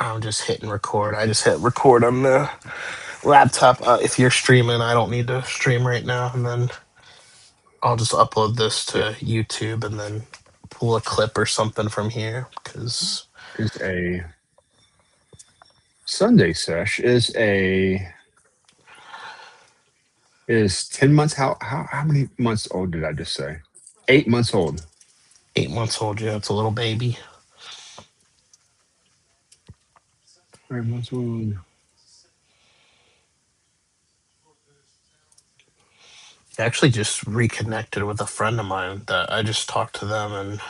I'm just hitting record. I just hit record on the laptop. If you're streaming, I don't need to stream right now, and then I'll just upload this Yeah. to YouTube and then pull a clip or something from here because Is a Sunday sesh is 10 months. How many months old did I just say? 8 months old. 8 months old. Yeah, it's a little baby. 8 months old. I actually just reconnected with a friend of mine that I just talked to them, and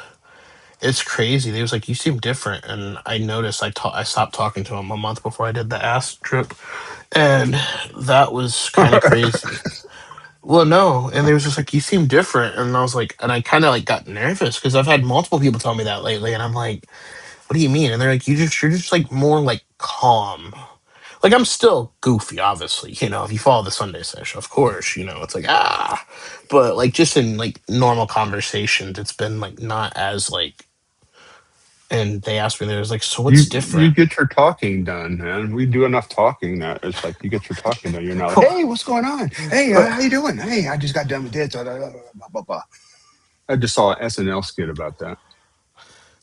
it's crazy. They was like, "You seem different," and I noticed I stopped talking to him a month before I did the ass trip, and that was kind of crazy. Well, no, and they was just like, "You seem different," and I was like, and I kind of like got nervous because I've had multiple people tell me that lately, and I'm like, "What do you mean?" And they're like, you're just like more like calm." Like I'm still goofy, obviously. If you follow the Sunday Sesh, of course, it's like but like just in like normal conversations, it's been like not as like. And they asked me, they was like, "So what's You different?" get your talking done, man. We do enough talking that it's like you get your talking done. You're not like, hey, what's going on? Hey, But how you doing? Hey, I just got done with this. Blah, blah, blah. I just saw an SNL skit about that.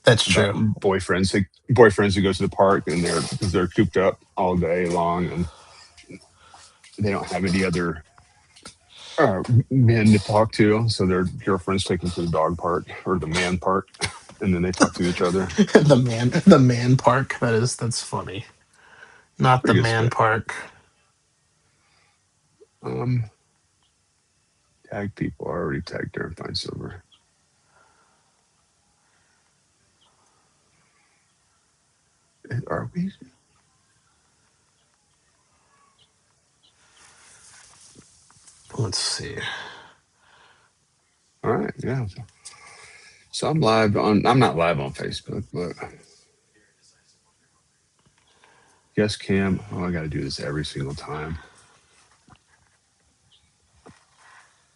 that's About true. boyfriends who go to the park and they're cooped up all day long and they don't have any other men to talk to, so their girlfriends take them to the dog park or the man park, and then they talk to each other. The man park. That's funny. Not the Pretty good man skit. park. Um, Tag people. I already tagged her and find silver. Are we? Let's see. All right. Yeah. So I'm live on. I'm not live on Facebook, but guest cam. Oh, I got to do this every single time.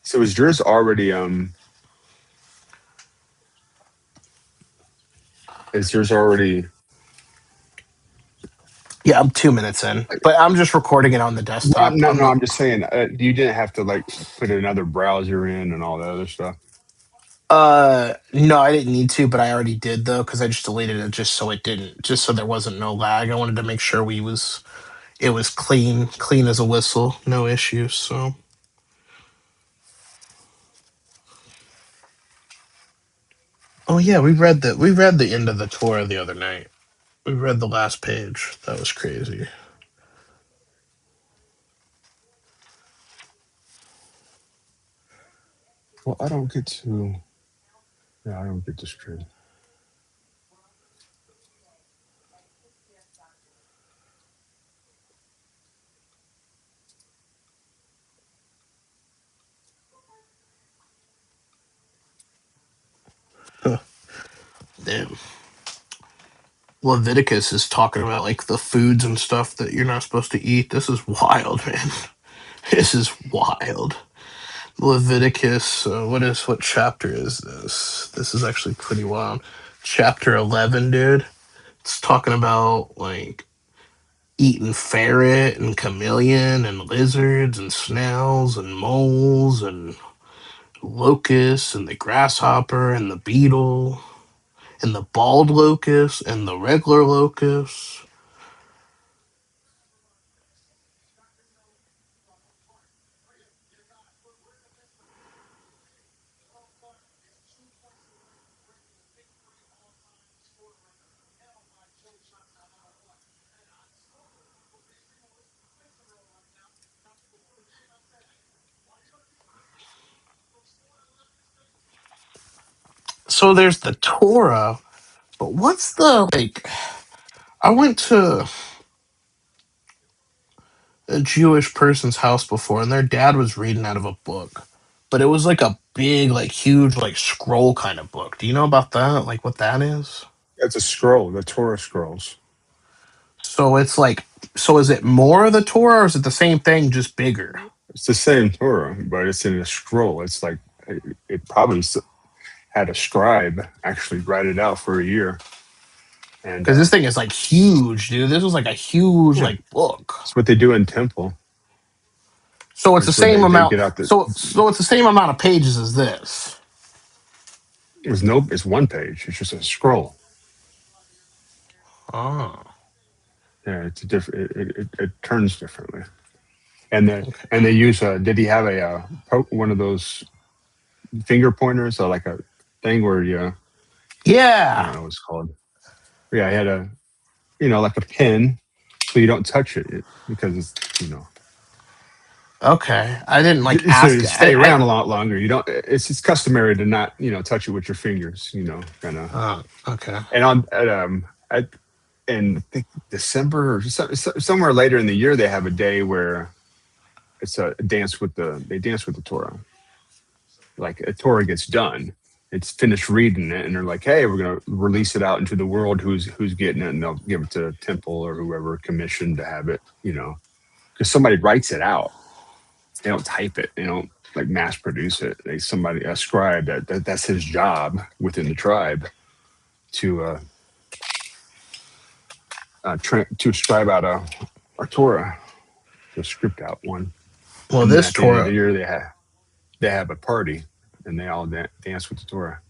So is yours already? Is yours already? Yeah, I'm 2 minutes in, but I'm just recording it on the Well, desktop. no, I'm no. not. I'm just saying. You didn't have to like put another browser in and all that other stuff. No, I didn't need to, but I already did though, because I just deleted it just so there wasn't no lag. I wanted to make sure it was clean as a whistle, no issues. So, oh yeah, we read the end of the tour the other night. We read the last page. That was crazy. Well, I don't get to. Yeah, I don't get to stream. Damn. Leviticus is talking about like the foods and stuff that you're not supposed to eat. This is wild, man. This is wild. Leviticus, what chapter is this? This is actually pretty wild. Chapter 11, dude. It's talking about like eating ferret and chameleon and lizards and snails and moles and locusts and the grasshopper and the beetle and the bald locust and the regular locust. So there's the Torah, but what's the like? I went to a Jewish person's house before, and their dad was reading out of a book, but it was like a big, like huge, like scroll kind of book. Do you know about that? Like what that is? It's a scroll, the Torah scrolls. So it's like, so is it more of the Torah, or is it the same thing just bigger? It's the same Torah, but it's in a scroll. It's like it probably had a scribe actually write it out for a year. And Because this thing is like huge, dude. This was like a huge yeah, like book. it's what they do in Temple. So it's the It's where same they amount. get out the. So it's the same amount of pages as this. It's no, it's one page. It's just a scroll. Oh, Yeah, it's a different. It turns differently. And okay. they use. Did he have a one of those finger pointers or like a thing where you? I Yeah. don't know what it's called. Yeah, he had a like a pin, so you don't touch because it's Okay. I didn't like so ask. you stay around a lot longer. You don't. It's customary to not touch it with your fingers. Kind of. Okay. And at in I think December or somewhere later in the year, they have a day where it's a dance with they dance with the Torah. Like a Torah gets done, it's finished reading it, and they're like, "Hey, we're gonna release it out into the world. Who's getting it?" And they'll give it to Temple or whoever commissioned to have it. Because somebody writes it out. They don't type it. They don't like mass produce it. Somebody a scribe that's his job within the tribe to to scribe out a Torah, to script out one. Well, And then this at the end of Torah. the year, they have a party, and they all dance with the Torah.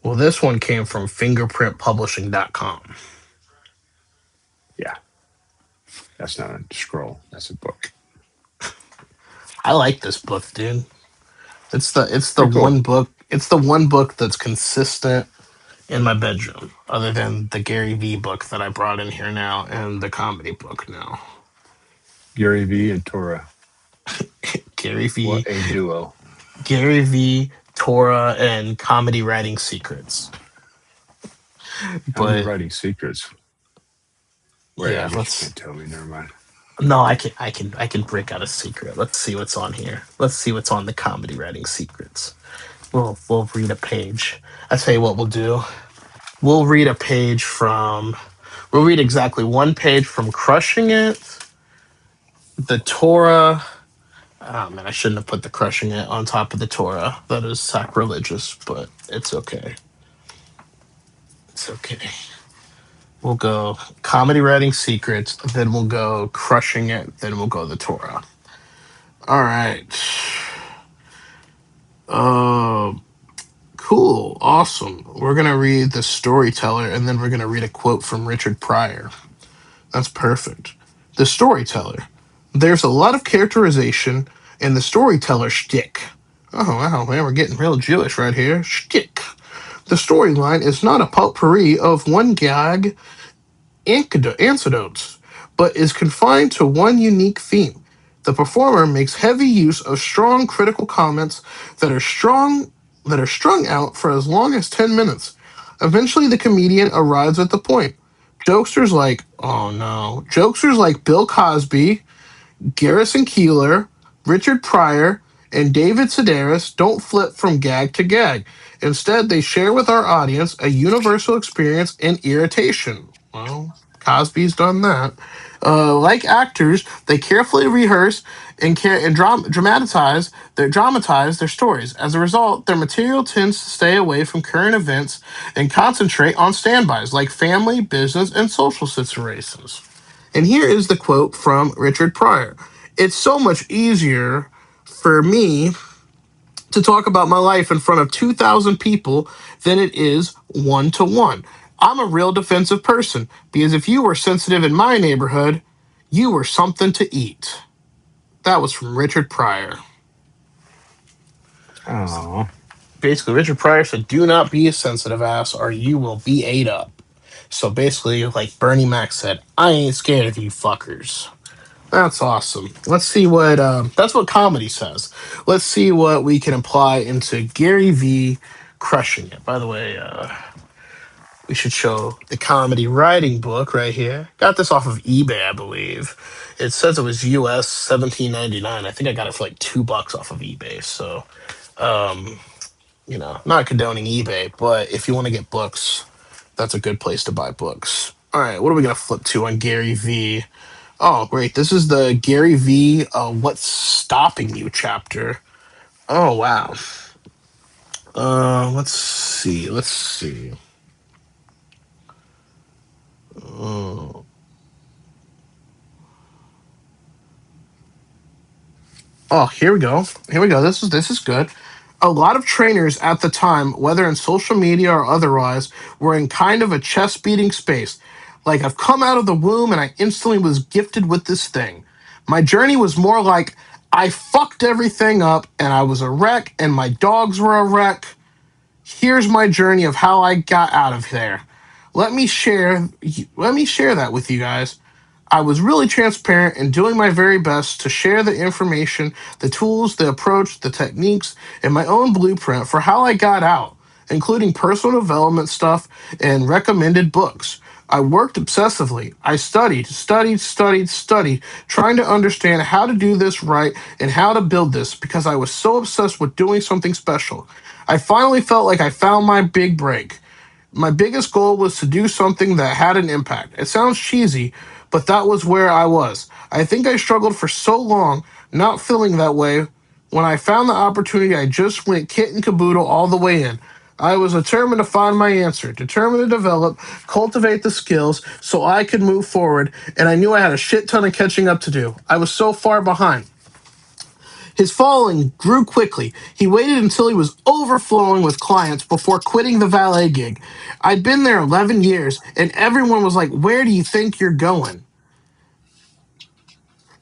Well, this one came from fingerprintpublishing.com. Yeah, that's not a scroll. That's a book. I like this book, dude. It's the Pretty cool. one book. It's the one book that's consistent in my bedroom, other than the Gary V book that I brought in here now and the comedy book now. Gary V and Torah. Gary What V, a duo. Gary V, Torah, and comedy writing secrets. Comedy But writing secrets. Wait, I yeah, guess you let's. can't tell me. Never mind. No, I can break out a secret. Let's see what's on here. Let's see what's on the comedy writing secrets. We'll read a page. I tell you what we'll do. We'll read a page from. We'll read exactly one page from Crushing It, the Torah. Oh man, I shouldn't have put the Crushing It on top of the Torah. That is sacrilegious, but it's okay. It's okay. We'll go comedy writing secrets, then we'll go Crushing It, then we'll go the Torah. All right. Uh, cool. Awesome. We're gonna read the storyteller, and then we're gonna read a quote from Richard Pryor. That's perfect. The storyteller. There's a lot of characterization in the storyteller shtick. Oh wow, man, we're getting real Jewish right here. Shtick. The storyline is not a potpourri of one gag anecdotes, but is confined to one unique theme. The performer makes heavy use of strong critical comments that are strong that are strung out for as long as 10 minutes. Eventually the comedian arrives at the point. Jokesters like Bill Cosby, Garrison Keeler, Richard Pryor, and David Sedaris don't flip from gag to gag. Instead, they share with our audience a universal experience in irritation. Well, Cosby's done that. Like actors, they carefully rehearse and dramatize their stories. As a result, their material tends to stay away from current events and concentrate on standbys like family, business, and social situations. And here is the quote from Richard Pryor. It's so much easier for me to talk about my life in front of 2,000 people than it is one to one. I'm a real defensive person because if you were sensitive in my neighborhood, you were something to eat. That was from Richard Pryor. Oh, Basically, Richard Pryor said, do not be a sensitive ass or you will be ate up. So basically, like Bernie Mac said, I ain't scared of you fuckers. That's awesome. Let's see what that's what comedy says. Let's see what we can apply into Gary V crushing it. By the way, we should show the comedy writing book right here. Got this off of eBay, I believe. It says it was US 17.99. I think I got it for like $2 off of eBay. So, um, not condoning eBay, but if you want to get books, that's a good place to buy books. All right, what are we gonna flip to on Gary V? Oh, great. This is the Gary V. What's Stopping You chapter. Oh, wow. Let's see. Let's see. Uh, Oh, here we go. Here we go. This is good. A lot of trainers at the time, whether in social media or otherwise, were in kind of a chest beating space. Like I've come out of the womb and I instantly was gifted with this thing. My journey was more like I fucked everything up and I was a wreck and my dogs were a wreck. Here's my journey of how I got out of there. Let me share let me share that with you guys. I was really transparent and doing my very best to share the information, the tools, the approach, the techniques, and my own blueprint for how I got out, including personal development stuff and recommended books. I worked obsessively. I studied, trying to understand how to do this right and how to build this because I was so obsessed with doing something special. I finally felt like I found my big break. My biggest goal was to do something that had an impact. It sounds cheesy, but that was where I was. I think I struggled for so long not feeling that way. When I found the opportunity, I just went kit and caboodle all the way in. I was determined to find my answer, determined to develop, cultivate the skills so I could move forward, and I knew I had a shit ton of catching up to do. I was so far behind. His following grew quickly. He waited until he was overflowing with clients before quitting the valet gig. I'd been there 11 years, and everyone was like, "Where do you think you're going?"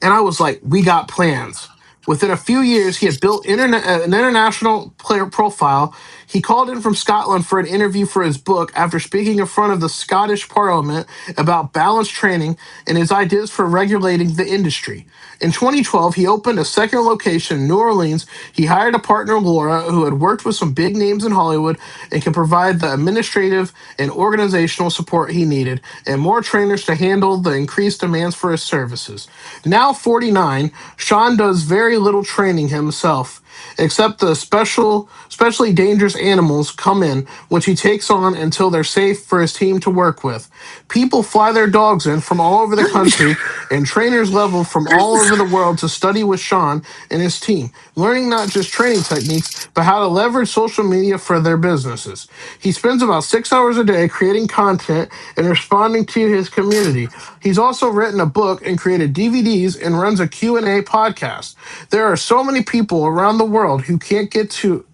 And I was like, "We got plans." Within a few years, he had built an international player profile. He called in from Scotland for an interview for his book after speaking in front of the Scottish Parliament about balanced training and his ideas for regulating the industry. In 2012, he opened a second location in New Orleans. He hired a partner, Laura, who had worked with some big names in Hollywood and could provide the administrative and organizational support he needed, and more trainers to handle the increased demands for his services. Now 49, Sean does very little training himself, except the especially dangerous animals come in, which he takes on until they're safe for his team to work with. People fly their dogs in from all over the country, and trainers level from all over the world to study with Sean and his team, learning not just training techniques, but how to leverage social media for their businesses. He spends about 6 hours a day creating content and responding to his community. He's also written a book and created DVDs and runs a Q&A podcast. There are so many people around the world who can't get to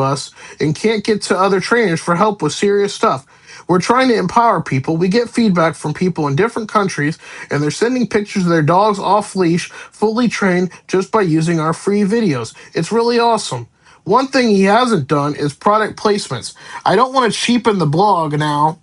us and can't get to other trainers for help with serious stuff. We're trying to empower people. We get feedback from people in different countries, and they're sending pictures of their dogs off leash, fully trained, just by using our free videos. It's really awesome. One thing he hasn't done is product placements. I don't want to cheapen the blog now,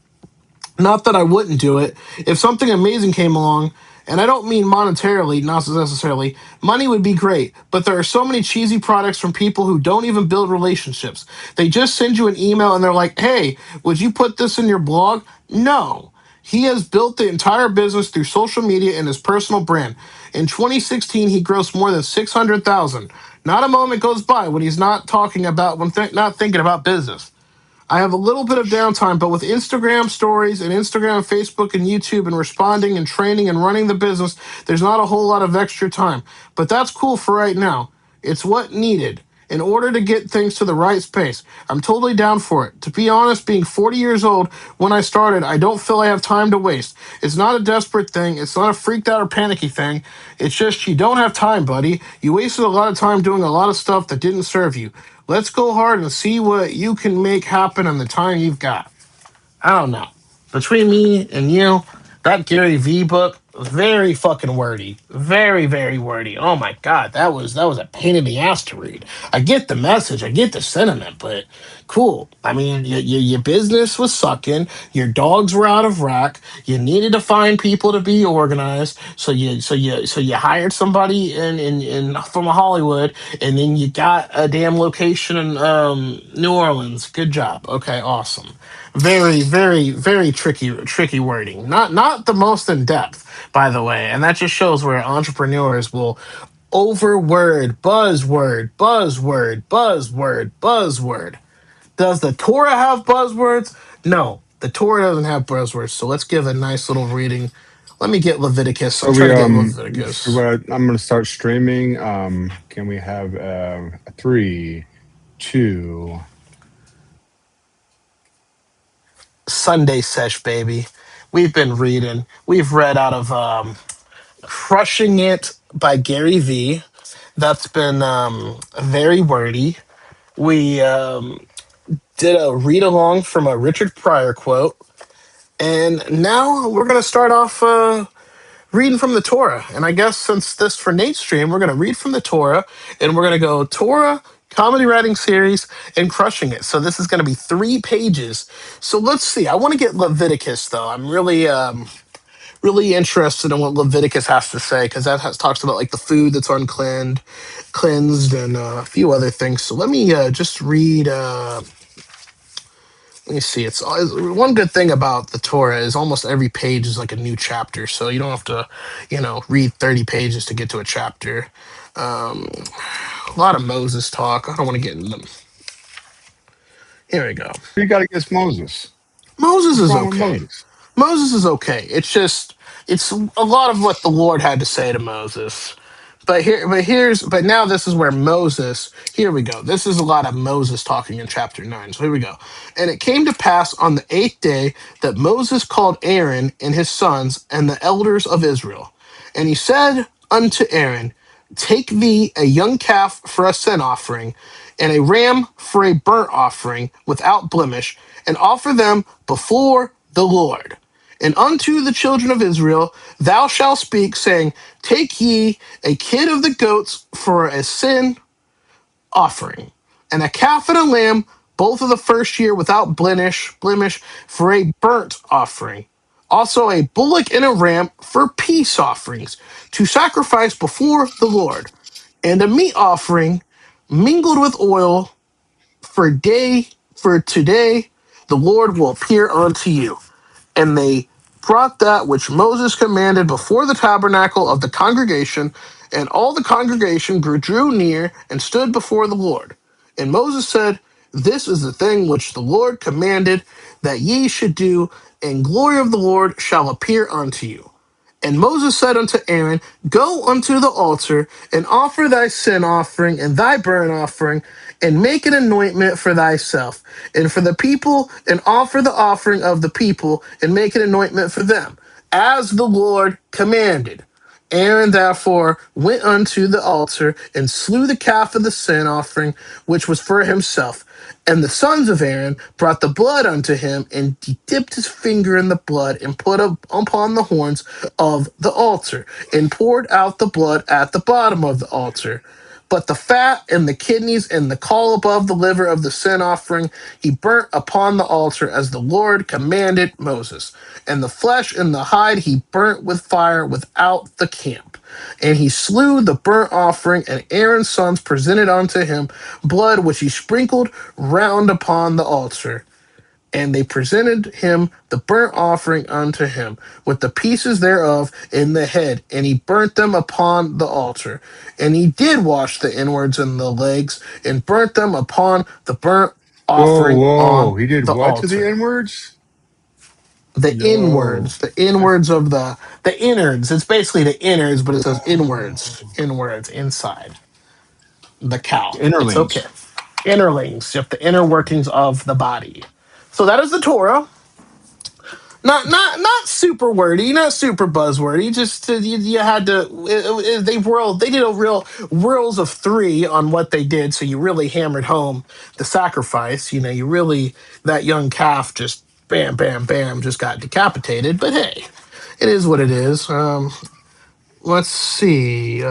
not that I wouldn't do it. If something amazing came along, and I don't mean monetarily, not necessarily, money would be great. But there are so many cheesy products from people who don't even build relationships. They just send you an email and they're like, "Hey, would you put this in your blog?" No. He has built the entire business through social media and his personal brand. In 2016, he grossed more than 600,000. Not a moment goes by when he's not talking about not thinking about business. I have a little bit of downtime, but with Instagram stories and Instagram, Facebook, and YouTube, and responding and training and running the business, there's not a whole lot of extra time. But that's cool for right now. It's what needed in order to get things to the right space. I'm totally down for it. To be honest, being 40 years old when I started, I don't feel I have time to waste. It's not a desperate thing. It's not a freaked out or panicky thing. It's just you don't have time, buddy. You wasted a lot of time doing a lot of stuff that didn't serve you. Let's go hard and see what you can make happen in the time you've got. I don't know. Between me and you, that Gary V book, very fucking wordy. Very, very wordy. Oh my god, that was a pain in the ass to read. I get the message, I get the sentiment, but cool. I mean, your business was sucking, your dogs were out of rack, you needed to find people to be organized, so you hired somebody in from Hollywood, and then you got a damn location in New Orleans. Good job. Okay, awesome. Very, very, very tricky wording. Not the most in depth, by the way, and that just shows where entrepreneurs will overword, buzzword. Does the Torah have buzzwords? No, the Torah doesn't have buzzwords. So let's give a nice little reading. Let me get Leviticus. I'm So trying we to get Leviticus. I'm gonna start streaming. Can we have 3, 2? Sunday sesh, baby. We've been reading. We've read out of Crushing It by Gary V. That's been very wordy. We did a read along from a Richard Pryor quote. And now we're going to start off reading from the Torah. And I guess since this for Nate's stream, we're going to read from the Torah and we're going to go Torah, comedy writing series, and crushing it. So this is going to be 3 pages. So let's see. I want to get Leviticus though. I'm really interested in what Leviticus has to say because talks about like the food that's cleansed, and a few other things. So let me just read. Let me see. It's one good thing about the Torah is almost every page is like a new chapter, so you don't have to, read 30 pages to get to a chapter. Um, a lot of Moses talk. I don't want to get into them. Here we go. You got against Moses? Moses What's is wrong with okay. Moses? Moses is okay. It's a lot of what the Lord had to say to Moses. But now this is where Moses, here we go. This is a lot of Moses talking in chapter 9. So here we go. And it came to pass on the 8th day that Moses called Aaron and his sons and the elders of Israel. And he said unto Aaron, take thee a young calf for a sin offering, and a ram for a burnt offering without blemish, and offer them before the Lord. And unto the children of Israel thou shalt speak, saying, take ye a kid of the goats for a sin offering, and a calf and a lamb, both of the first year without blemish for a burnt offering. Also a bullock and a ram for peace offerings, to sacrifice before the Lord, and a meat offering mingled with oil for today the Lord will appear unto you. And they brought that which Moses commanded before the tabernacle of the congregation, and all the congregation drew near and stood before the Lord. And Moses said, this is the thing which the Lord commanded that ye should do, and glory of the Lord shall appear unto you. And Moses said unto Aaron, go unto the altar, and offer thy sin offering and thy burnt offering, and make an anointment for thyself, and for the people, and offer the offering of the people, and make an anointment for them, as the Lord commanded. Aaron therefore went unto the altar and slew the calf of the sin offering, which was for himself. And the sons of Aaron brought the blood unto him, and he dipped his finger in the blood, and put upon the horns of the altar, and poured out the blood at the bottom of the altar. But the fat and the kidneys and the caul above the liver of the sin offering he burnt upon the altar as the Lord commanded Moses. And the flesh and the hide he burnt with fire without the camp. And he slew the burnt offering, and Aaron's sons presented unto him blood which he sprinkled round upon the altar. And they presented him the burnt offering unto him, with the pieces thereof in the head, and he burnt them upon the altar. And he did wash the inwards and the legs, and burnt them upon the burnt Whoa, offering on whoa! He did the what to the altar. N words? The No. inwards of the innards. It's basically the innards, but it says inwards, inside the cow. It's okay. Interlings. Innerlings, yep, the inner workings of the body. So that is the Torah. Not super wordy, not super buzzwordy. Just you had to. They did a real whirls of three on what they did. So you really hammered home the sacrifice. You really that young calf just bam bam bam just got decapitated. But hey, it is what it is. Let's see.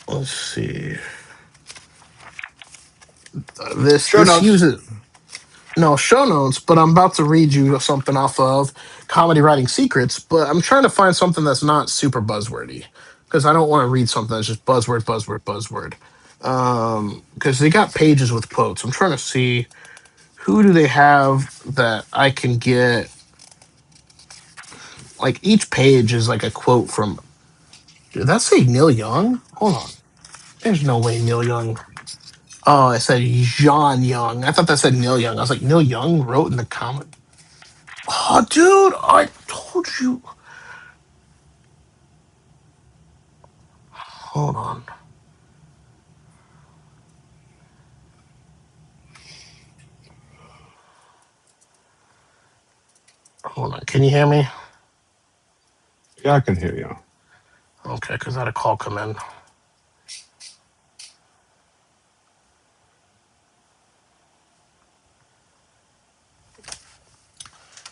Let's see. This Show this notes. uses no show notes, but I'm about to read you something off of Comedy Writing Secrets, but I'm trying to find something that's not super buzzwordy because I don't want to read something that's just buzzword. Because they got pages with quotes. I'm trying to see who do they have that I can get. Like each page is like a quote from. Did that say Neil Young? Hold on. There's no way Neil Young. Oh, it said John Young. I thought that said Neil Young. I was like, Neil Young wrote in the comic. Oh, dude, I told you. Hold on. Hold on. Can you hear me? Yeah, I can hear you. Okay, because I had a call come in.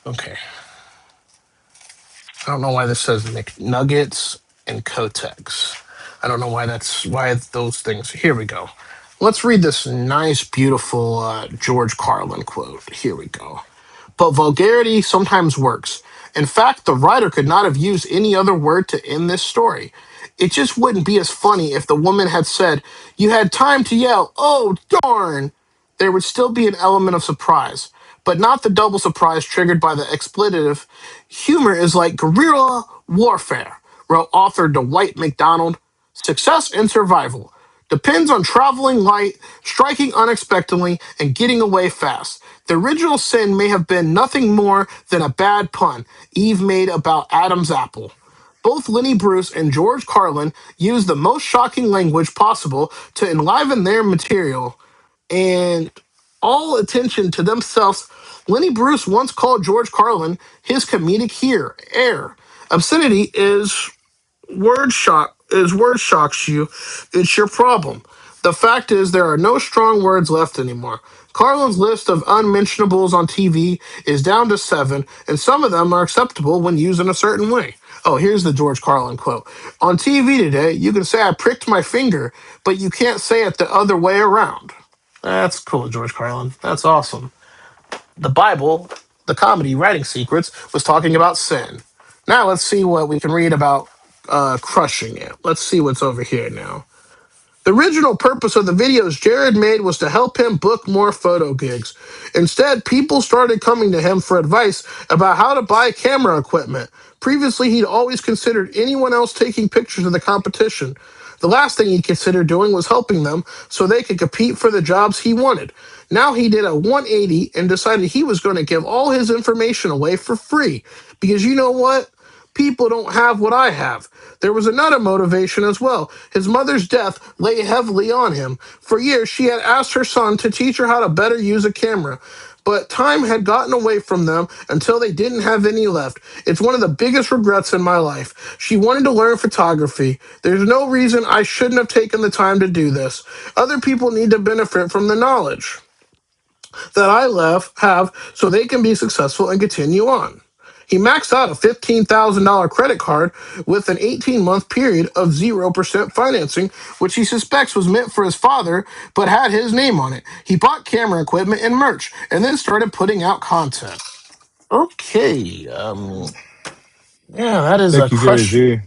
Okay. I don't know why this says McNuggets and Kotex. I don't know why those things. Here we go. Let's read this nice, beautiful George Carlin quote. Here we go. But vulgarity sometimes works. In fact, the writer could not have used any other word to end this story. It just wouldn't be as funny if the woman had said, "You had time to yell, oh, darn!" There would still be an element of surprise, but not the double surprise triggered by the expletive. Humor is like guerrilla warfare, wrote author Dwight McDonald. Success and survival depends on traveling light, striking unexpectedly, and getting away fast. The original sin may have been nothing more than a bad pun Eve made about Adam's apple. Both Lenny Bruce and George Carlin used the most shocking language possible to enliven their material and all attention to themselves. Lenny Bruce once called George Carlin his comedic heir. Obscenity word shocks you, it's your problem. The fact is there are no strong words left anymore. Carlin's list of unmentionables on TV is down to 7, and some of them are acceptable when used in a certain way. Oh, here's the George Carlin quote. On TV today, you can say I pricked my finger, but you can't say it the other way around. That's cool, George Carlin. That's awesome. The Bible, the comedy Writing Secrets, was talking about sin. Now let's see what we can read about crushing it. Let's see what's over here now. The original purpose of the videos Jared made was to help him book more photo gigs. Instead, people started coming to him for advice about how to buy camera equipment. Previously, he'd always considered anyone else taking pictures of the competition. The last thing he'd consider doing was helping them so they could compete for the jobs he wanted. Now he did a 180 and decided he was going to give all his information away for free. Because you know what? People don't have what I have. There was another motivation as well. His mother's death lay heavily on him. For years, she had asked her son to teach her how to better use a camera. But time had gotten away from them until they didn't have any left. It's one of the biggest regrets in my life. She wanted to learn photography. There's no reason I shouldn't have taken the time to do this. Other people need to benefit from the knowledge that I left have so they can be successful and continue on. He maxed out a $15,000 credit card with an 18-month period of 0% financing, which he suspects was meant for his father but had his name on it. He bought camera equipment and merch and then started putting out content. Okay, yeah, that is a Thank you, Gary crush. V.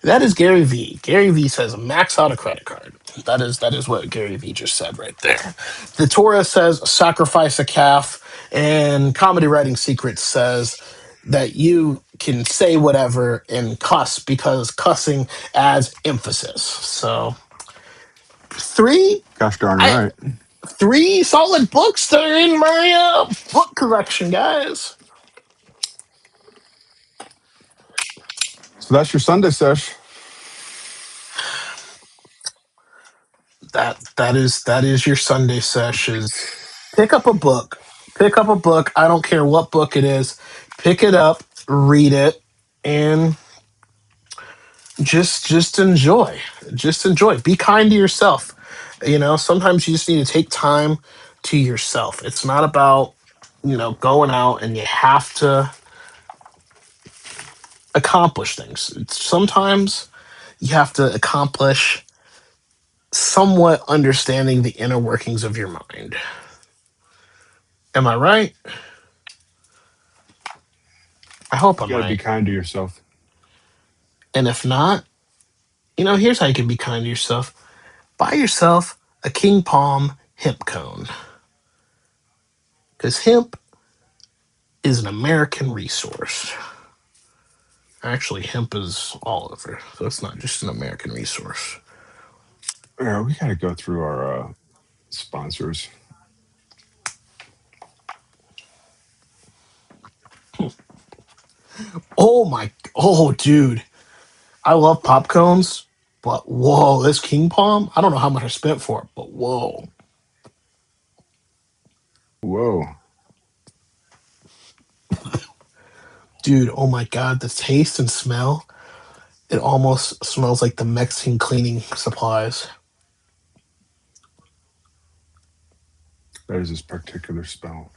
That is Gary V. Gary V says max out a credit card. That is what Gary V just said right there. The Torah says sacrifice a calf, and Comedy Writing Secrets says that you can say whatever and cuss because cussing adds emphasis. So three, Gosh darn I right. three solid books that are in my book collection, guys. So that's your Sunday sesh. That is your Sunday sessions. Pick up a book. Pick up a book. I don't care what book it is. Pick it up, read it, and just enjoy. Just enjoy. Be kind to yourself. Sometimes you just need to take time to yourself. It's not about, going out and you have to accomplish things. Sometimes you have to accomplish somewhat understanding the inner workings of your mind. Am I right? I hope You I'm got to be right. kind to yourself. And if not, here's how you can be kind to yourself. Buy yourself a King Palm hemp cone. Because hemp is an American resource. Actually, hemp is all over. So it's not just an American resource. We got to go through our sponsors. Oh, dude. I love pop cones, but whoa, this King Palm, I don't know how much I spent for it, but whoa. Whoa. Dude, oh my god, the taste and smell. It almost smells like the Mexican cleaning supplies. That is this particular spell.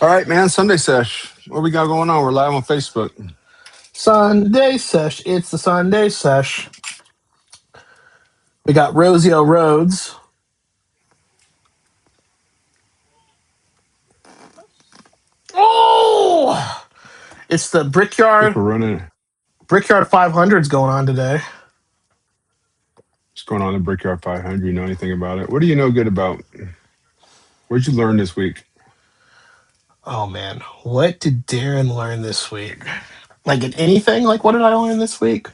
All right, man. Sunday sesh. What we got going on? We're live on Facebook. Sunday sesh. It's the Sunday sesh. We got Rosio Rhodes. Oh, it's the I think Brickyard we're running. Brickyard 500's going on today. What's going on in the Brickyard 500? You know anything about it? What do you know good about? What'd you learn this week? Oh man, what did Darren learn this week? Like in anything? Like what did I learn this week?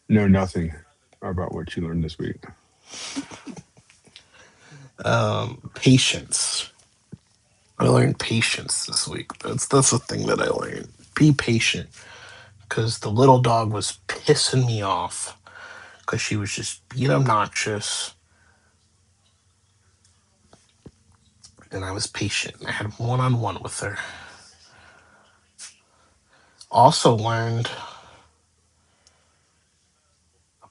No, nothing about what you learned this week. Patience. I learned patience this week. That's the thing that I learned. Be patient, because the little dog was pissing me off because she was just being obnoxious, and I was patient. I had one on one with her. Also learned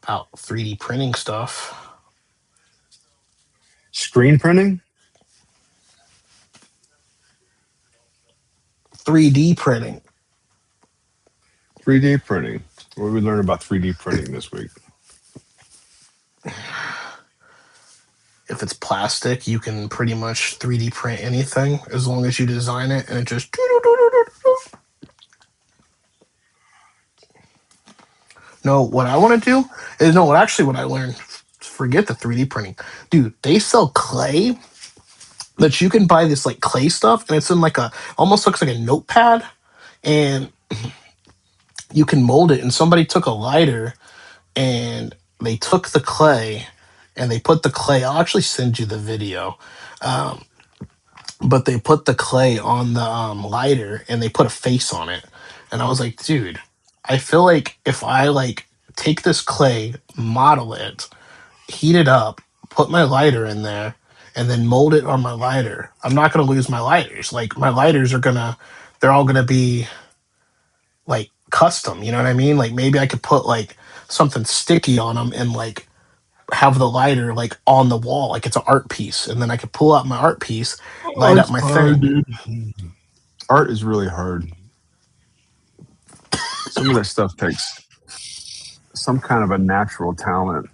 about 3D printing stuff. Screen printing, 3D printing. 3D printing. What did we learn about 3D printing this week? If it's plastic, you can pretty much 3D print anything as long as you design it and it just. No, what I want to do is no, what actually what I learned. Forget the 3D printing, dude. They sell clay that you can buy this like clay stuff, and it's in like a almost looks like a notepad, and you can mold it. And somebody took a lighter and they took the clay and they put the clay. I'll actually send you the video. But they put the clay on the lighter and they put a face on it. And I was like, dude, I feel like if I like take this clay, model it, heat it up, put my lighter in there, and then mold it on my lighter, I'm not gonna lose my lighters. Like my lighters are gonna, they're all gonna be like custom. You know what I mean? Like maybe I could put like something sticky on them and like have the lighter like on the wall, like it's an art piece, and then I could pull out my art piece, light up Art's my hard, thing. dude. Art is really hard. Some of that stuff takes some kind of a natural talent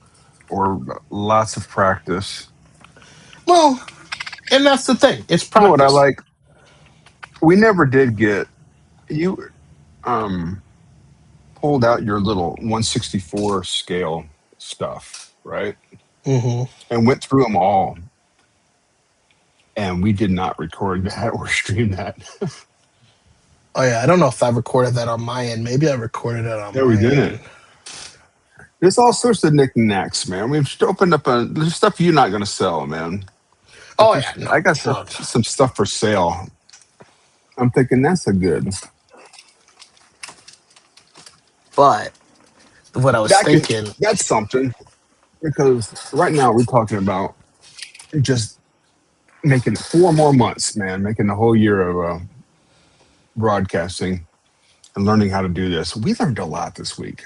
or lots of practice. Well, and that's the thing. It's You know what I practice. like? We never did get you um pulled out your little 164 scale stuff, right? Hmm. And went through them all. And we did not record that or stream that. Oh yeah, I don't know if I recorded that on my end. Maybe I recorded it on No, we my didn't. end. There's all sorts of knickknacks, man. We've just opened up there's stuff you're not gonna sell, man. But Oh yeah, there's I no, got no. some stuff for sale. I'm thinking that's a good But what I was that can thinking, that's something because right now we're talking about just making 4 more months, man, making the whole year of broadcasting and learning how to do this. We learned a lot this week.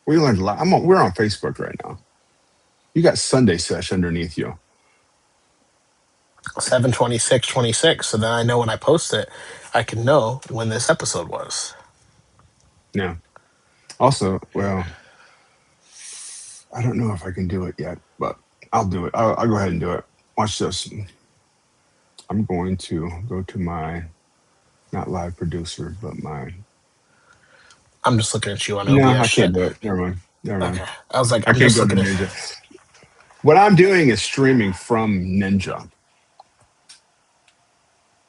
We learned a lot. We're on Facebook right now. You got Sunday Sesh underneath you. 7/26/26. So then I know when I post it, I can know when this episode was. Yeah. Also, well, I don't know if I can do it yet, but I'll do it. I'll go ahead and do it. Watch this. I'm going to go to my not live producer, but my. I'm just looking at you on No, OBS I can't shit. do it. Never mind. Never mind. Okay. I was like, I I'm can't just go to looking at. Ninja. What I'm doing is streaming from Ninja.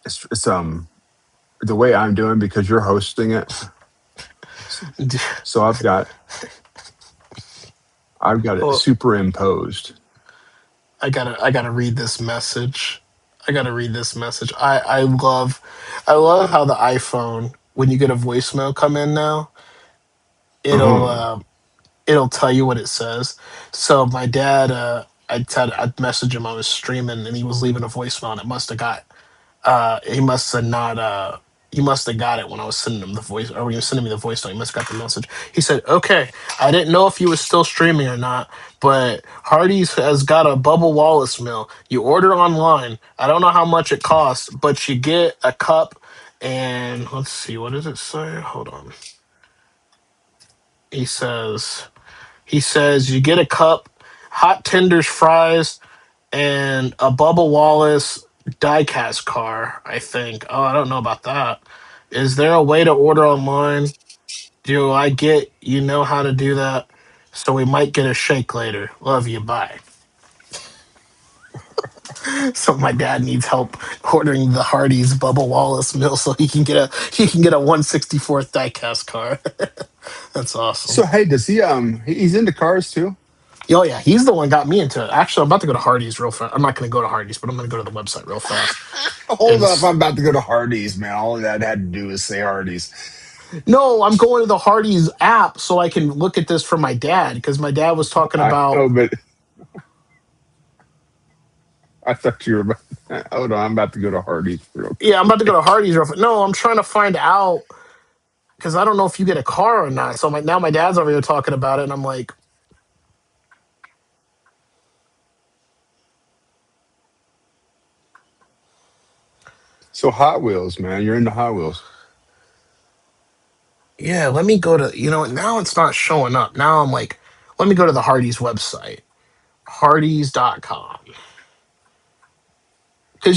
It's the way I'm doing because you're hosting it. So I've got it Oh, superimposed. I gotta read this message. I gotta read this message. I love how the iPhone, when you get a voicemail come in now, it'll Uh-huh. uh, it'll tell you what it says. So my dad, I'd message him I was streaming and he was leaving a voicemail and it must have got he must have not he must have got it when I was sending him the voice or when he was sending me the voice note. He must have got the message. He said, "Okay, I didn't know if you was still streaming or not, but Hardee's has got a Bubba Wallace meal. You order online. I don't know how much it costs, but you get a cup and let's see, what does it say? Hold on. He says you get a cup, hot tenders, fries, and a Bubba Wallace diecast car, I think. Oh, I don't know about that. Is there a way to order online? Do I get you know how to do that? So we might get a shake later. Love you. Bye. So my dad needs help ordering the Hardee's Bubba Wallace meal so he can get a 164th diecast car. That's awesome. So hey, does he he's into cars too? Oh yeah, he's the one got me into it. Actually, I'm about to go to Hardee's real fast. I'm not going to go to Hardee's, but I'm going to go to the website real fast. Hold And up, I'm about to go to Hardee's, man. All that had to do is say Hardee's. no, I'm going to the Hardee's app so I can look at this for my dad because my dad was talking I about. know, but I thought you were about, hold on, I'm about to go to Hardee's real Yeah, I'm quick. about to go to Hardee's real fast. No, I'm trying to find out because I don't know if you get a car or not. So now my dad's over here talking about it, and I'm like, So Hot Wheels, man. You're into Hot Wheels. yeah, let me go to. You know what? Now it's not showing up. Now I'm like, let me go to the Hardee's website, Hardee's.com. Because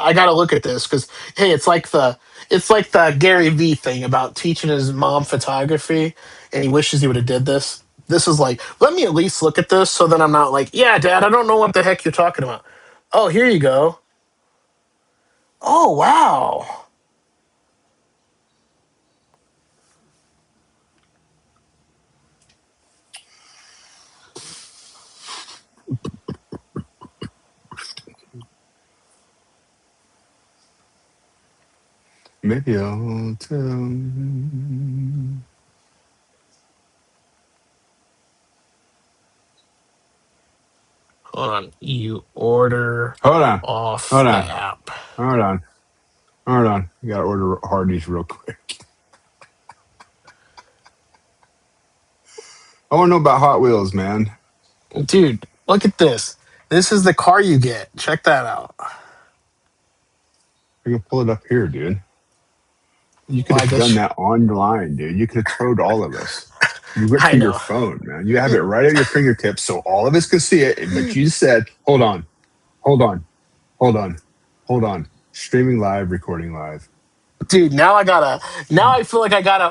I gotta look at this because hey, it's like the Gary V thing about teaching his mom photography and he wishes he would have did this. This is like, let me at least look at this so then I'm not like, yeah, dad, I don't know what the heck you're talking about. Oh, here you go. Oh wow. Maybe I'll tell. Hold on. You order Hold on. off Hold the on. app. Hold on. Hold on. You gotta order Hardee's real quick. I wanna know about Hot Wheels, man. Dude, look at this. This is the car you get. Check that out. I can pull it up here, dude. You could Well, I have done guess that online, dude. You could have told all of us. You went I to your know. phone, man. You have it right at your fingertips so all of us could see it. But you said, hold on, hold on, hold on, hold on. Streaming live, recording live. Dude, now I feel like I gotta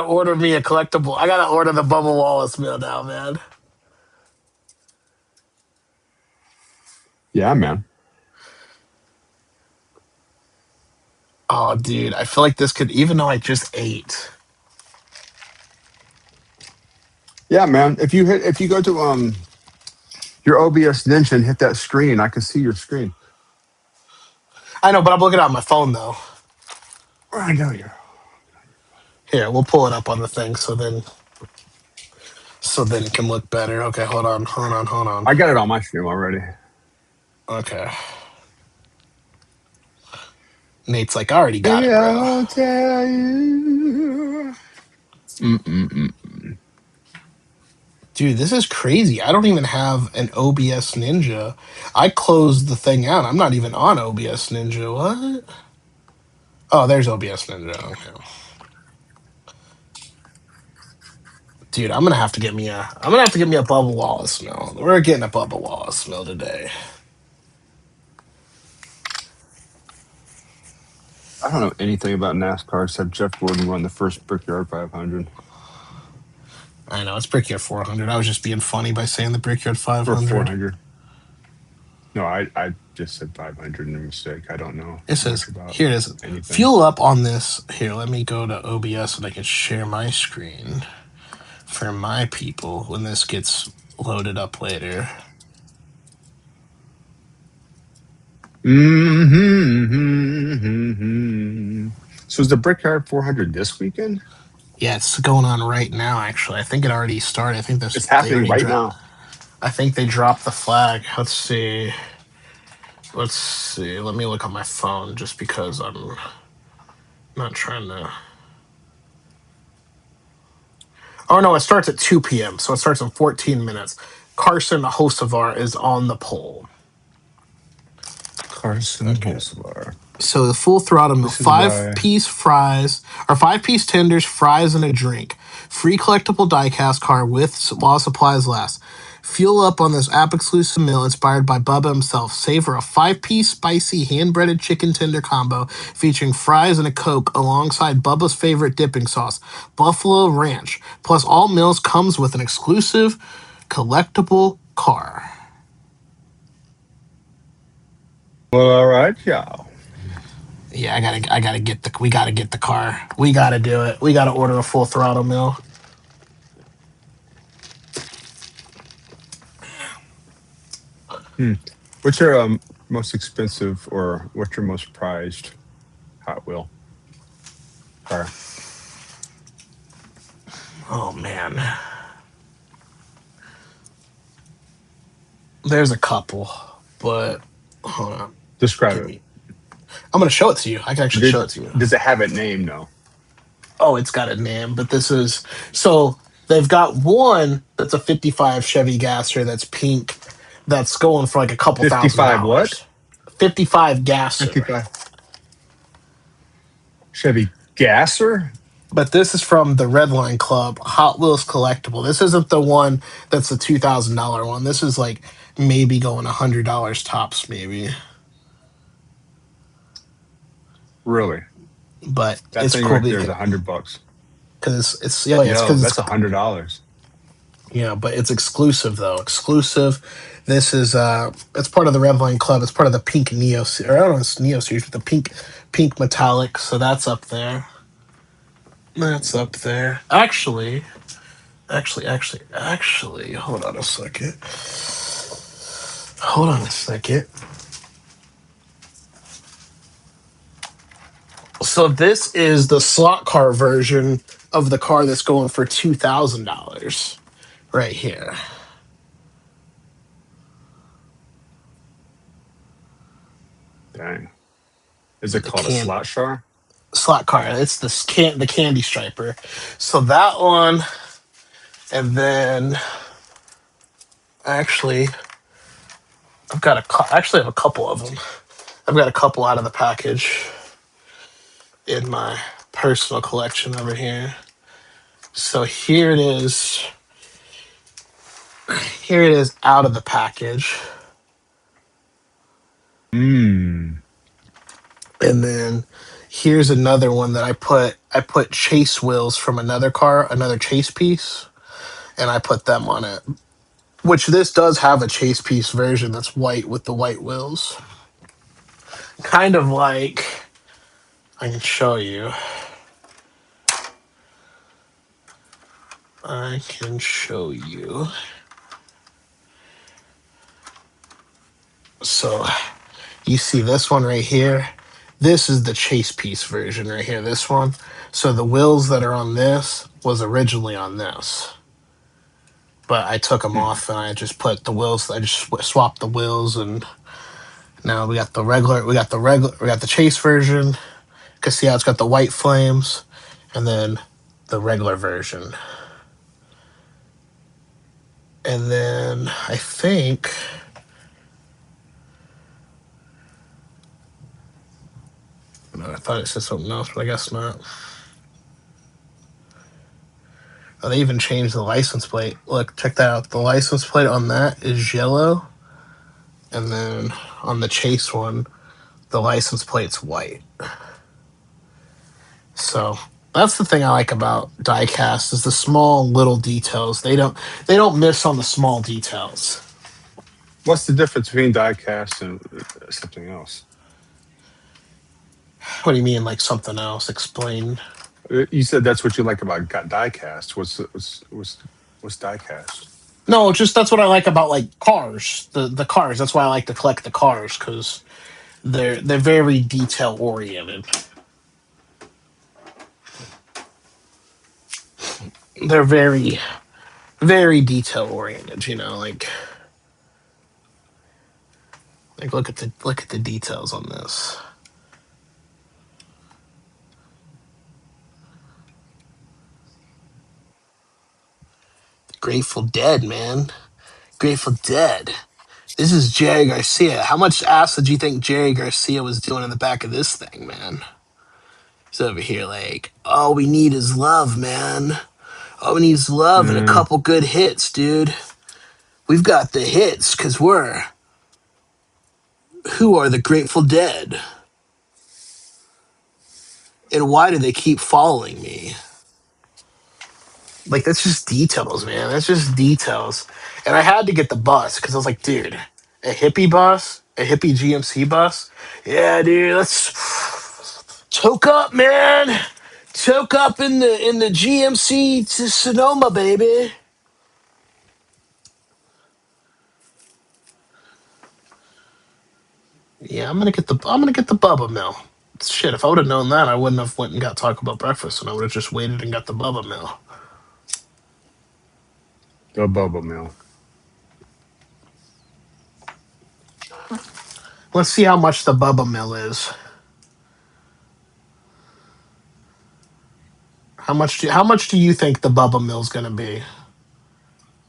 order me a collectible. I gotta order the Bubba Wallace meal now, man. Yeah, man. Oh dude, I feel like this could even though I just ate. Yeah, man. If you go to your OBS Ninja and hit that screen, I can see your screen. I know, but I'm looking at my phone though. I know you. Here, we'll pull it up on the thing so then it can look better. Okay, hold on. I got it on my stream already. Okay. Nate's like, I already got Maybe it, bro. I'll tell you. Mm-mm-mm. Dude, this is crazy. I don't even have an OBS Ninja. I closed the thing out. I'm not even on OBS Ninja. What? Oh, there's OBS Ninja. Okay. Dude, I'm gonna have to get me a Bubba Wallace mill. We're getting a Bubba Wallace mill today. I don't know anything about NASCAR except Jeff Gordon won the first Brickyard 500 I know it's Brickyard 400. I was just being funny by saying the Brickyard or 500. 400. No, I just said 500 in a mistake. I don't know It much says about here it is. anything. Fuel up on this. Here, let me go to OBS and I can share my screen for my people when this gets loaded up later. Mm-hmm. So is the Brickyard 400 this weekend? Yeah, it's going on right now. Actually, I think it already started. I think It's they happening already right dropped. now. I think they dropped the flag. Let's see. Let's see. Let me look on my phone just because I'm not trying to. Oh no, it starts at 2 p.m. So it starts in 14 minutes. Carson Hocevar is on the pole. Carson Okay. Hocevar. So the full throttle meal, This is by 5-piece fries or 5-piece tenders, fries, and a drink. Free collectible diecast car with while supplies last. Fuel up on this app exclusive meal inspired by Bubba himself. Savor a 5-piece spicy hand breaded chicken tender combo featuring fries and a Coke alongside Bubba's favorite dipping sauce, Buffalo Ranch. Plus, all meals comes with an exclusive collectible car. well, all right, y'all. Yeah, we gotta get the car. We gotta do it. We gotta order a full throttle meal. Hmm. What's your most expensive or what's your most prized Hot Wheel car? Oh man, there's a couple, but hold on. Describe Give it. me. I'm gonna show it to you. I can actually show Did, it to you. does it have a name? No. Oh, it's got a name, but this is so they've got one that's a '55 Chevy Gasser that's pink, that's going for like a couple thousand 55 what? dollars. '55 Gasser. 55 Chevy Gasser? But this is from the Redline Club Hot Wheels collectible. This isn't the one that's the $2,000 one. This is like maybe going $100 tops, maybe. Really? But That it's thing cool right there is because $100. it's yeah, it's Yo, because that's $100. yeah, but it's exclusive though. Exclusive. This is it's part of the Redline Club. It's part of the pink Neo or I don't know if it's Neo series, but the pink metallic. So that's up there. That's up there. Actually, hold on a second. Hold on a second. So this is the slot car version of the car that's going for $2,000 right here. Dang. Is it The called a can slot star? slot car. It's the candy striper. So that one, and then actually actually have a couple of them. I've got a couple out of the package in my personal collection over here. So here it is. Here it is out of the package. Mmm. And then here's another one that I put chase wheels from another car, another chase piece, and I put them on it. Which this does have a chase piece version that's white with the white wheels. Kind of like I can show you. I can show you. So you see this one right here. This is the chase piece version right here. This one. So the wheels that are on this was originally on this, but I took them off and I just put the wheels. I just swapped the wheels, and now we got the regular. We got the chase version. You can see how it's got the white flames, and then the regular version. And then I think no, I thought it said something else, but I guess not. Oh, they even changed the license plate. Look, check that out. The license plate on that is yellow, and then on the chase one, the license plate's white. So that's the thing I like about diecast is the small little details. They don't miss on the small details. What's the difference between diecast and something else? What do you mean, like something else? Explain. You said that's what you like about diecast. What's diecast? No, just that's what I like about like cars. The cars. That's why I like to collect the cars because they're very detail oriented. They're very detail oriented. Like Like, look at the details on this. Grateful Dead, man. Grateful Dead. This is Jerry Garcia. How much acid do you think Jerry Garcia was doing in the back of this thing, man? He's over here like, all we need is love, man. All we need is love and a Uh, couple good hits, dude. We've got the hits because we're who are the Grateful Dead? And why do they keep following me? Like, that's just details, man. That's just details. And I had to get the bus because I was like, dude, a hippie bus, a hippie GMC bus. Yeah, dude, let's toke up, man. Toke up in the GMC to Sonoma, baby. Yeah, I'm gonna get the Bubba Mill. Shit, if I would have known that, I wouldn't have went and got Taco Bell breakfast, and I would have just waited and got the Bubba Mill. the Bubba Mill. Let's see how much the Bubba Mill is. How much do you think the Bubba Mill's gonna be?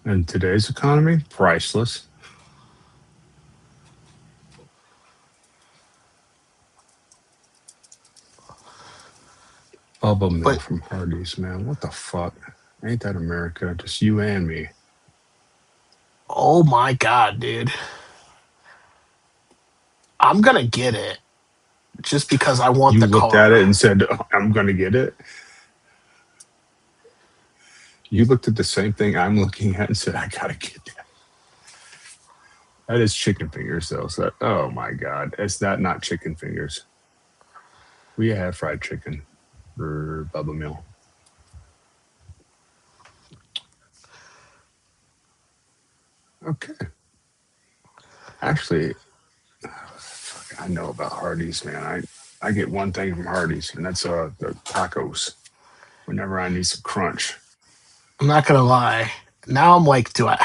In today's economy, priceless. Bubba Mill But from Hardee's, man. What the fuck? Ain't that America? Just you and me. oh my god, dude, I'm gonna get it just because I want You the looked at it car. and said, "Oh, I'm going to get it." You looked at the same thing I'm looking at and said, I got to get that. That is chicken fingers, though. So, oh my God. It's not chicken fingers. We have fried chicken for Bubba Mill. Okay. Actually, fuck, I know about Hardee's, man. I get one thing from Hardee's, and that's the tacos whenever I need some crunch. I'm not gonna lie. Now I'm like, do I?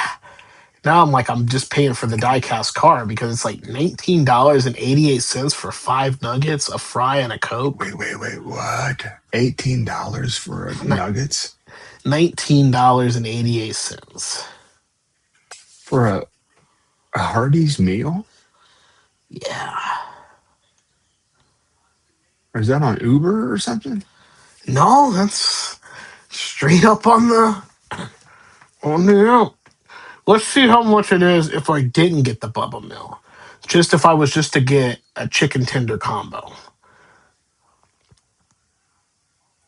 Now I'm like, I'm just paying for the diecast car because it's like $19.88 for 5 nuggets, a fry, and a Coke. Wait. What? $18 for nuggets? $19.88. For a Hardee's meal? Yeah. Or is that on Uber or something? No, that's straight up on the out. Let's see how much it is if I didn't get the Bubba Mill. Just if I was just to get a chicken tender combo.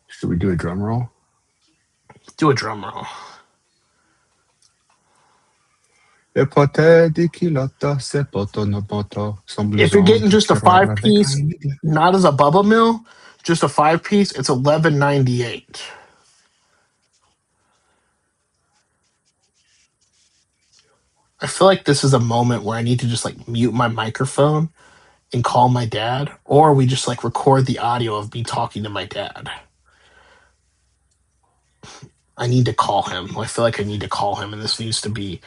Should we do a drum roll? Do a drum roll. Le pote di chilotta, se poto no poto, son If you're blouson getting de just a tirare five avec piece, un not as a Bubba Mill, just a 5 piece, it's 11.98. I feel like this is a moment where I need to just like mute my microphone and call my dad, or we just like record the audio of me talking to my dad. I need to call him. I feel like I need to call him, and this needs to be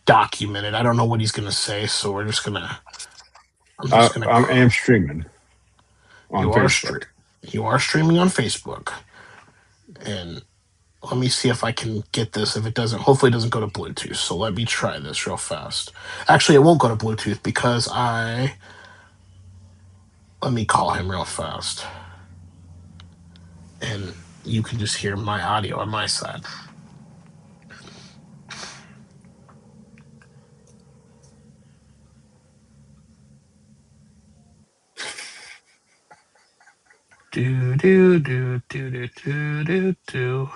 documented. I don't know what he's gonna say, so we're just gonna. I'm just gonna. I am streaming on You are stre- Facebook. You are streaming on Facebook, and let me see if I can get this. If it doesn't, hopefully it doesn't go to Bluetooth. So let me try this real fast. Actually, it won't go to Bluetooth because I. Let me call him real fast, and you can just hear my audio on my side. Do do do do do do do do.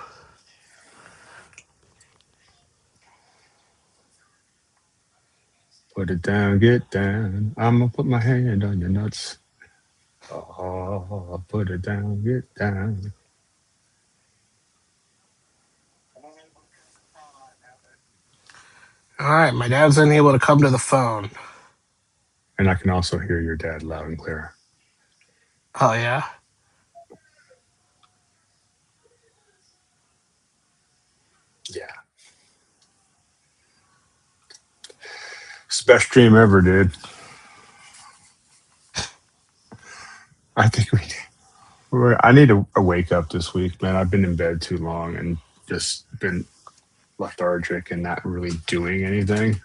Put it down, get down. I'm gonna put my hand on your nuts. Oh, put it down, get down. All right, my dad's unable to come to the phone. And I can also hear your dad loud and clear. Oh yeah. Yeah. It's the best dream ever, dude. I think I need a wake up this week, man. I've been in bed too long and just been lethargic and not really doing anything.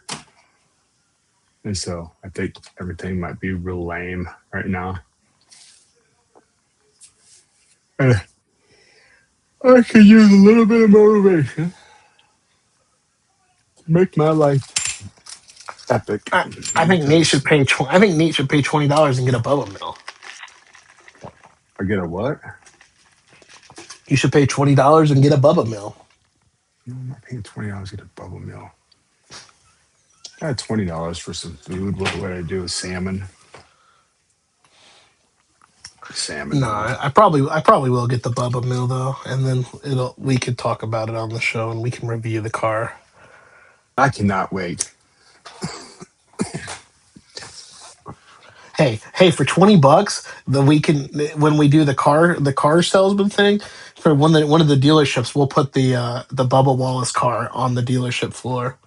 And so I think everything might be real lame right now. And I could use a little bit of motivation to make my life epic. I think Nate should Because pay. I think Nate should pay $20 and get a Bubba Mill. I get a what? You should pay $20 and get a Bubba Mill. I'm not paying $20 to get a bubble meal. I had $20 for some food. What I do is salmon. Salmon No, though. I probably will get the Bubba Mill though, and then it'll we could talk about it on the show and we can review the car. I cannot wait. Hey, for $20, the we can when we do the car salesman thing for one of the dealerships, we'll put the Bubba Wallace car on the dealership floor.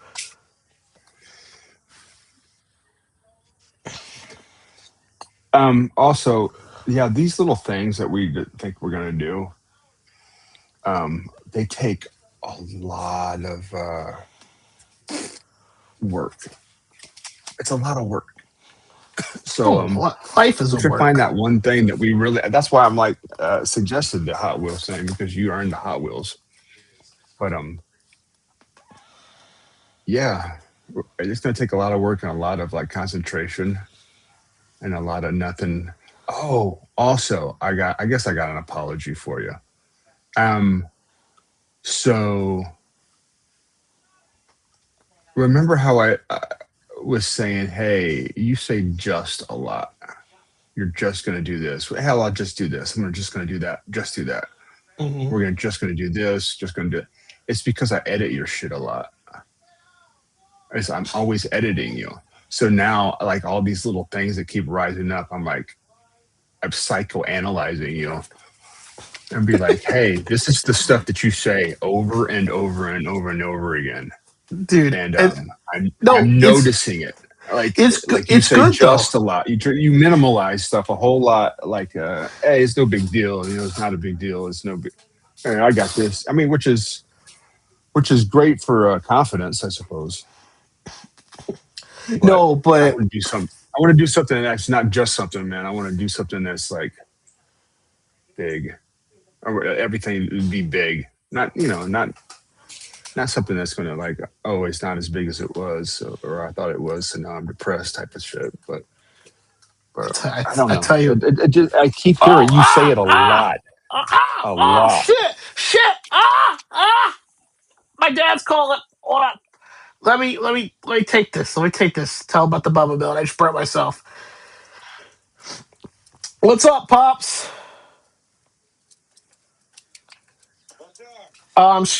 Also, yeah, these little things that we think we're gonna do, they take a lot of work. It's a lot of work. So Oh, life is we a should find work. that one thing that we really. That's why I'm like suggested the Hot Wheels thing because you are into Hot Wheels. But yeah, it's gonna take a lot of work and a lot of like concentration and a lot of nothing. Oh, also, I guess I got an apology for you. Um, so remember how I was saying, hey, you say just a lot. You're just gonna do this. Hell, I'll just do this. Just gonna do that. Just do that. Hmm. We're gonna just gonna do this. Just gonna do it. It's because I edit your shit a lot. I'm always editing you. So now, like all these little things that keep rising up, I'm psychoanalyzing you and be like, hey, this is the stuff that you say over and over and over and over again. Dude. And No, I'm noticing it. it's good. Like you It's say good though. just a lot. You minimalize stuff a whole lot. Like hey, it's no big deal. You know, it's not a big deal. It's no big. Hey, I got this. I mean, which is great for confidence, I suppose. But No, I but want to do some. I want to do something that's not just something, man. I want to do something that's like big. Or everything would be big. Not not something that's going to like, oh, it's not as big as it was, or I thought it was, so now I'm depressed type of shit. But I don't I know. tell you. It just, I keep Oh, hearing you say it a lot, a lot. shit. My dad's calling. Hold on. Let me take this. Let me take this. Tell about the Bubba Bill. I just burnt myself. What's up, pops?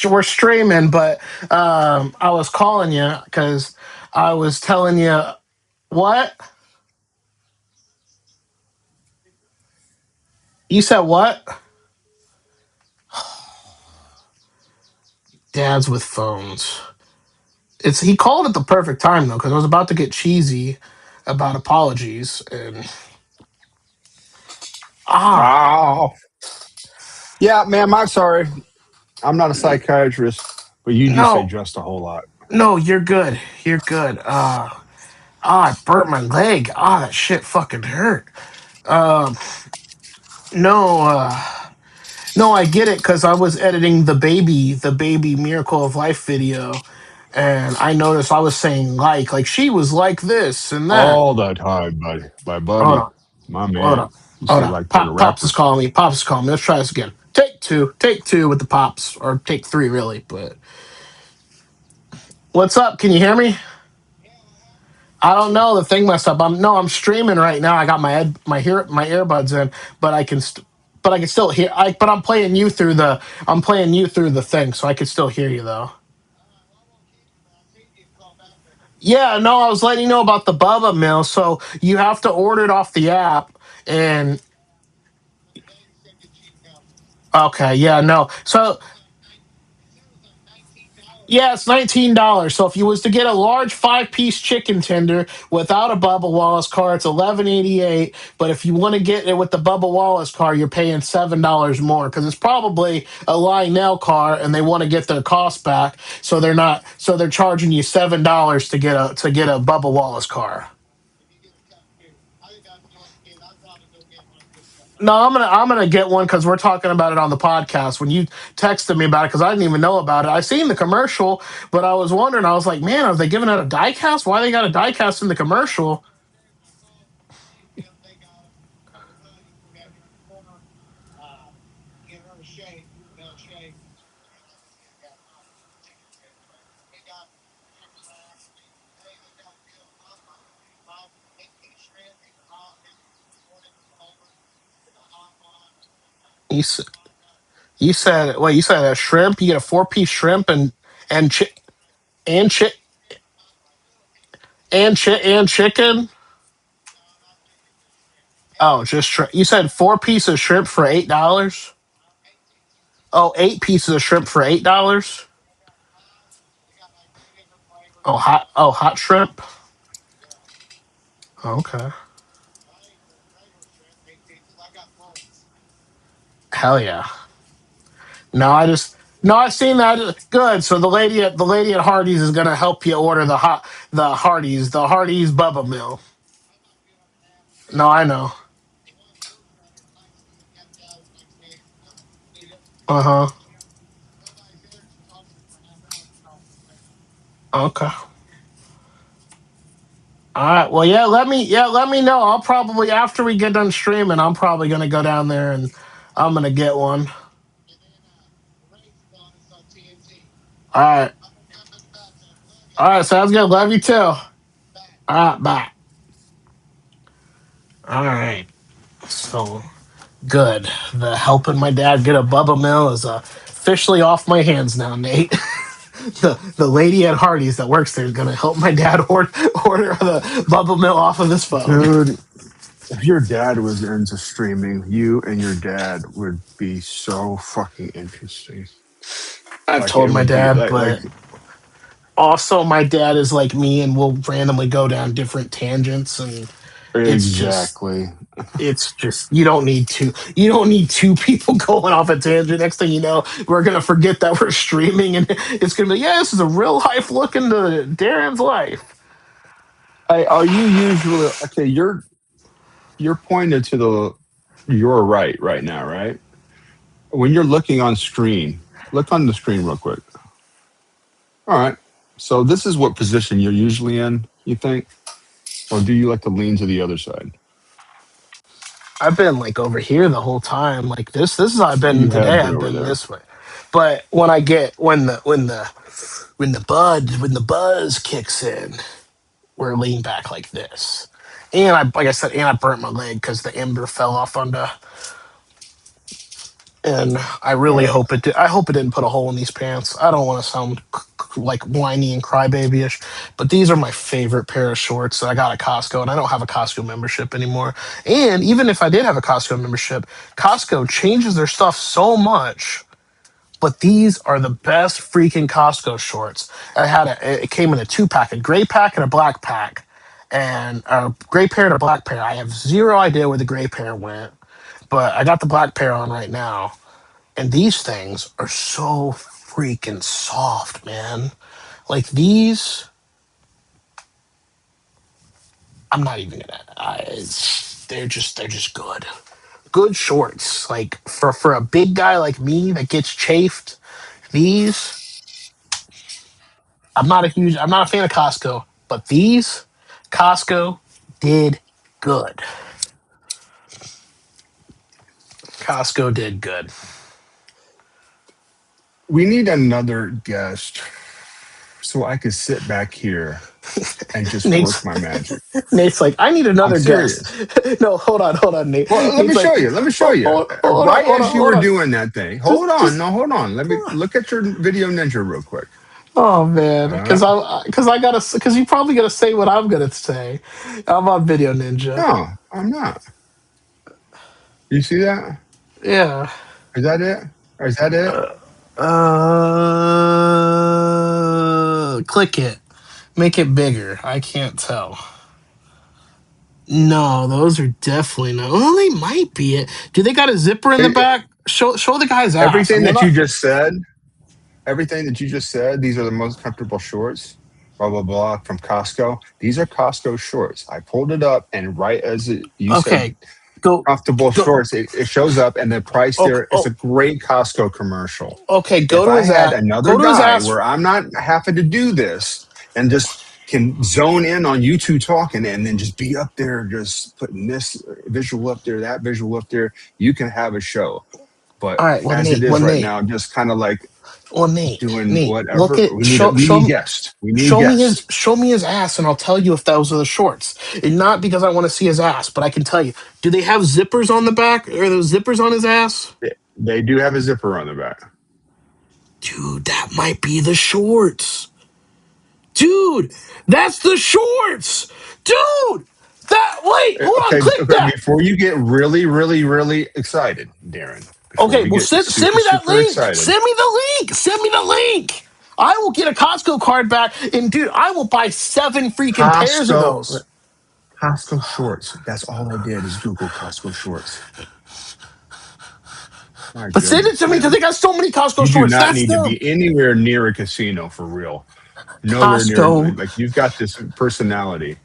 We're streaming, but I was calling you because I was telling you what you said. What? Dads with phones. It's he called it the perfect time though because I was about to get cheesy about apologies and ah Oh, yeah, ma'am. I'm sorry. I'm not a psychiatrist, but you do say no just a whole lot. no you're good you're good I burnt my leg that shit fucking hurt um no no I get it because I was editing the baby miracle of life video and I noticed I was saying like she was like this and that. All the time, buddy. My Hold buddy, on. my Hold man. on. You Hold say on. like the Pops is rappers. calling me. Pops is calling me. Let's try this again. Take two. Take two with the pops, or take three really. But what's up? Can you hear me? I don't know. The thing messed up. I'm streaming right now. I got my earbuds in, but but I can still hear. But I'm playing you through the thing, so I can still hear you though. Yeah, no, I was letting you know about the Bubba Mill. So you have to order it off the app, and okay, yeah, no. So Yeah, it's $19. So if you was to get a large 5-piece chicken tender without a Bubba Wallace car, it's 11.88. But if you want to get it with the Bubba Wallace car, you're paying $7 more because it's probably a Lionel car, and they want to get their cost back. So they're not. So they're charging you $7 to get a Bubba Wallace car. No, I'm gonna get one because we're talking about it on the podcast. When you texted me about it, because I didn't even know about it. I seen the commercial, but I was wondering. I was like, man, are they giving out a diecast? Why they got a diecast in the commercial? You s- you said what? You said a shrimp. You get a 4-piece shrimp and chi- and chi- and chicken. Oh, just you said 4 pieces of shrimp for $8. Oh, 8 pieces of shrimp for $8. Oh, hot shrimp. Okay. Hell yeah. No, I just no, I've seen that. Good. So the lady at Hardee's is gonna help you order the Hardee's Bubba Mill. No, I know. Uh huh. Okay. All right. Well, yeah, let me know. I'll probably after we get done streaming, I'm probably gonna go down there and I'm gonna get one. All right. All right. Sounds good. Love you too. All right. Bye. All right. So good. The helping my dad get a Bubba Mill is officially off my hands now, Nate. The lady at Hardee's that works there is gonna help my dad order the Bubba Mill off of his phone. Dude, if your dad was into streaming, you and your dad would be so fucking interesting. I've Like it told my would be dad, like but also my dad is like me, and we'll randomly go down different tangents, and it's just exactly. it's just you don't need two people going off a tangent. Next thing you know, we're gonna forget that we're streaming, and it's gonna be yeah, this is a real life look into Darren's life. Are you usually okay? You're pointed to the your right now, right? When you're looking on screen, look on the screen real quick. All right. So this is what position you're usually in, you think? Or do you like to lean to the other side? I've been like over here the whole time. Like this is how I've been You have today. been I've over been there. this way. But when I get when the buzz kicks in, we're lean back like this. And I like I said, and I burnt my leg because the ember fell off onto. And I really Uh, hope it did. I hope it didn't put a hole in these pants. I don't want to sound like whiny and crybabyish, but these are my favorite pair of shorts that I got at Costco, and I don't have a Costco membership anymore. And even if I did have a Costco membership, Costco changes their stuff so much. But these are the best freaking Costco shorts. It came in a 2-pack, a gray pack and a black pack, and a gray pair and a black pair. I have zero idea where the gray pair went, but I got the black pair on right now, and these things are so freaking soft, man. Like these, I'm not even gonna. They're just good. Good shorts. Like for a big guy like me that gets chafed, these. I'm not a fan of Costco, but these, Costco did good. Costco did good. we need another guest so I could sit back here and just work Nate's my magic. Nate's like, I need I'm another guest. serious. No, hold on, Nate. Well, let me Nate's show like, you. Let me show oh, you. hold on, Right hold as on, you hold were on. doing that thing. Hold Just, on. just No, hold on. Let me look at your video ninja real quick. Oh man, Uh, because I gotta because you probably gotta say what I'm gonna say. I'm on Video Ninja. no, I'm not. You see that? Yeah. Is that it? Or is that it? Uh, click it. Make it bigger. I can't tell. No, those are definitely not. Well, they might be it. Do they got a zipper in the It- back? Show the guy's ass. I everything mean, I'm that you not. just said, everything that you just said, these are the most comfortable shorts, blah, blah, blah, from Costco. These are Costco shorts. I pulled it up, and right as you said, Okay, go comfortable go. shorts, it shows up, and the price Okay, there, it's a oh, great Costco commercial. okay. If Go to I his had ass. another Go to his guy ass. where I'm not having to do this and just can zone in on you two talking and then just be up there, just putting this visual up there, that visual up there, you can have a show. But All right. Well, as it Nate. is Well, right Nate. now, just kind of like Well, Nate. doing Nate. Look whatever. at We need guests. We need guests. show me his ass, and I'll tell you if those are the shorts. And not because I want to see his ass, but I can tell you. Do they have zippers on the back? Are those zippers on his ass? They do have a zipper on the back. Dude, that might be the shorts. Dude, that's the shorts. Dude, that wait, hold on, Okay, click okay. that. Before you get really, really, really excited, Darren. Before Okay, we well get send super, me that super link. excited, Send me the link. Send me the link. I will get a Costco card back, and dude, I will buy 7 freaking pairs of Costco. those. Costco shorts. That's all I did is Google Costco shorts. My But send it goodness, to me because man. they got so many Costco You do shorts. not That's need to them. be anywhere near a casino for real. Nowhere near. Costco, Like you've got this personality.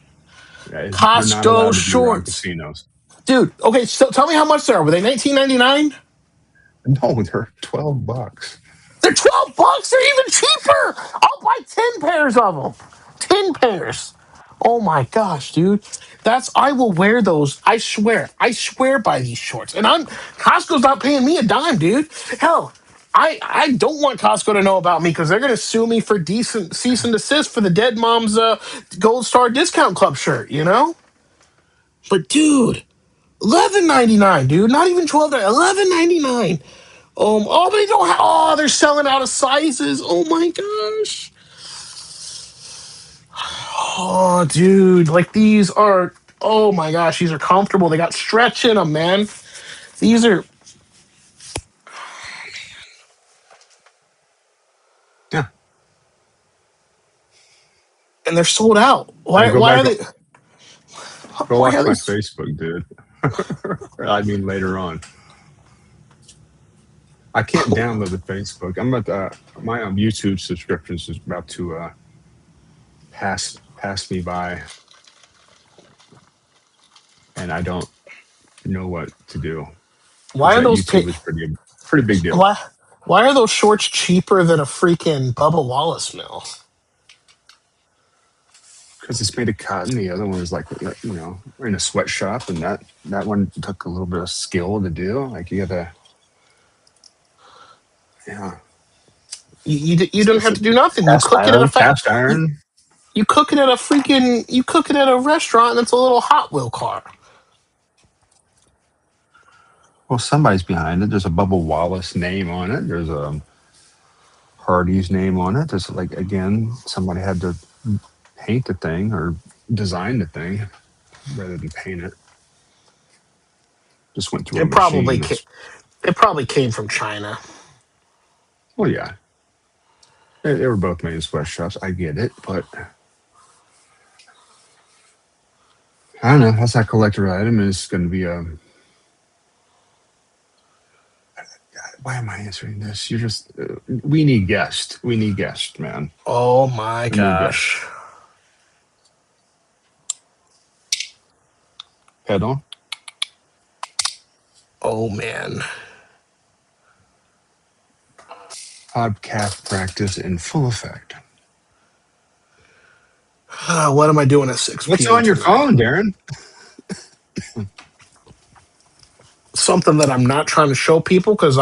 You're not Costco allowed to be around shorts, casinos. dude. Okay, so tell me how much they are. Were they 19.99? No, they're $12. They're 12 bucks. They're even cheaper. I'll buy 10 pairs of them. 10 pairs. Oh my gosh, dude. I will wear those. I swear. I swear by these shorts. And Costco's not paying me a dime, dude. Hell, I don't want Costco to know about me because they're gonna sue me for decent cease and desist for the Dead Mom's Gold Star Discount Club shirt, you know? But dude, 11.99, dude. Not even 12. 11.99. Oh, they don't have. Oh, they're selling out of sizes. Oh my gosh. Oh, dude, like these are. Oh my gosh, these are comfortable. They got stretch in them, man. These are, Yeah. and they're sold out. And Why? go Why back. are they? Go Why watch are they? my Facebook, dude. I mean, later on. I can't download the Facebook. I'm at my YouTube subscriptions is about to pass me by, and I don't know what to do because Why are that those? YouTube is pretty big deal. Why? Why are those shorts cheaper than a freaking Bubba Wallace mill? Because it's made of cotton. The other one is like we're in a sweatshop, and that one took a little bit of skill to do. Like you gotta, yeah. You don't It's have a to do nothing. cast iron, cast You, iron. you cook it at a freaking. You cook it at a restaurant, and it's a little Hot Wheel car. Well, somebody's behind it. There's a Bubba Wallace name on it. There's a Hardy's name on it. There's like again, somebody had to paint the thing or design the thing rather than paint it. Just went through a It machine. probably ca- it probably came from China. Well, yeah, they were both made in sweatshops. I get it, but I don't know. That's that collector item is going to be a. Why am I answering this? You're just. We need guests. We need guests, man. Oh my We need guests. gosh. Head on. Oh man. Podcast practice in full effect. What am I doing at 6 What's p.m. on your tonight? phone, Darren? Something that I'm not trying to show people because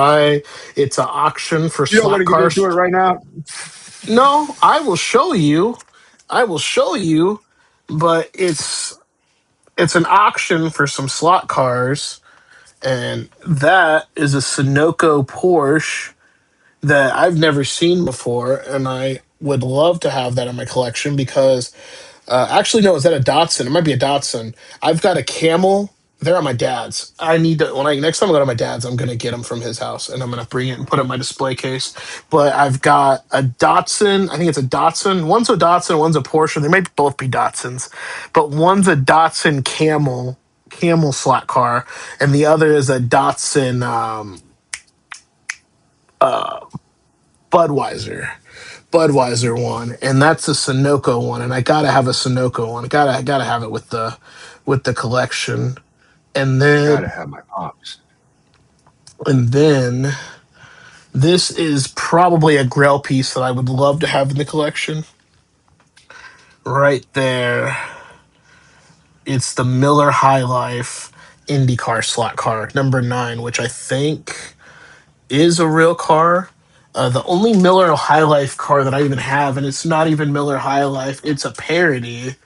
it's an auction for You don't want slot to get into cars. it right now. No, I will show you. I will show you, but it's an auction for some slot cars, and that is a Sunoco Porsche that I've never seen before, and I would love to have that in my collection because actually no, is that a Datsun? It might be a Datsun. I've got a Camel. They're at my dad's. I need to when I next time I go to my dad's, I'm gonna get them from his house and I'm gonna bring it and put it in my display case. But I've got a Datsun. I think it's a Datsun. One's a Datsun, one's a Porsche. They might both be Datsuns, but one's a Datsun Camel slot car, and the other is a Datsun uh, Budweiser. Budweiser one, and that's a Sunoco one, and I gotta have a Sunoco one. I gotta have it with the collection. And Gotta then have my pops. and then this is probably a grail piece that I would love to have in the collection. Right there. It's the Miller High Life IndyCar slot car, number 9, which I think is a real car. The only Miller High Life car that I even have, and it's not even Miller High Life, it's a parody.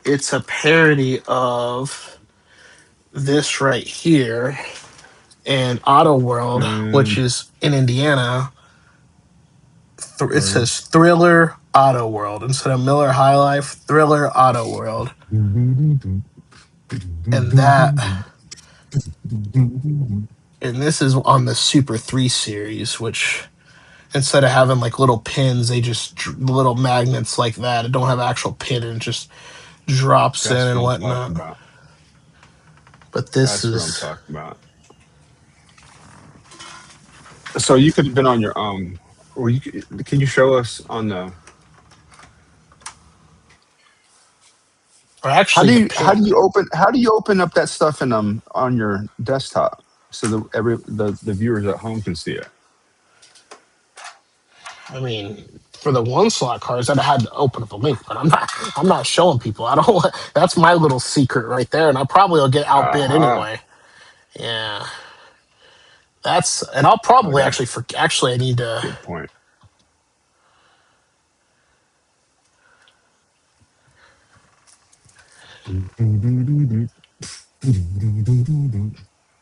It's a parody of this right here and Auto World, which Um, is in Indiana. It or- says Thriller Auto World instead of Miller High Life. Thriller Auto World, and that and this is on the Super 3 series, which instead of having like little pins, they just little magnets like that. It don't have actual pin and it just drops in That's and what I'm talking whatnot. about. But this That's what I'm is talking about. So you could have been on your or can you show us on the or actually the pin. how do you open up that stuff in on your desktop so that the viewers at home can see it? I mean, for the one slot cars, I'd have had to open up a link, but I'm not showing people. I don't. That's my little secret right there, and I probably will get outbid Aha. anyway. Yeah, and I'll Oh, probably that's actually I need a to. good point.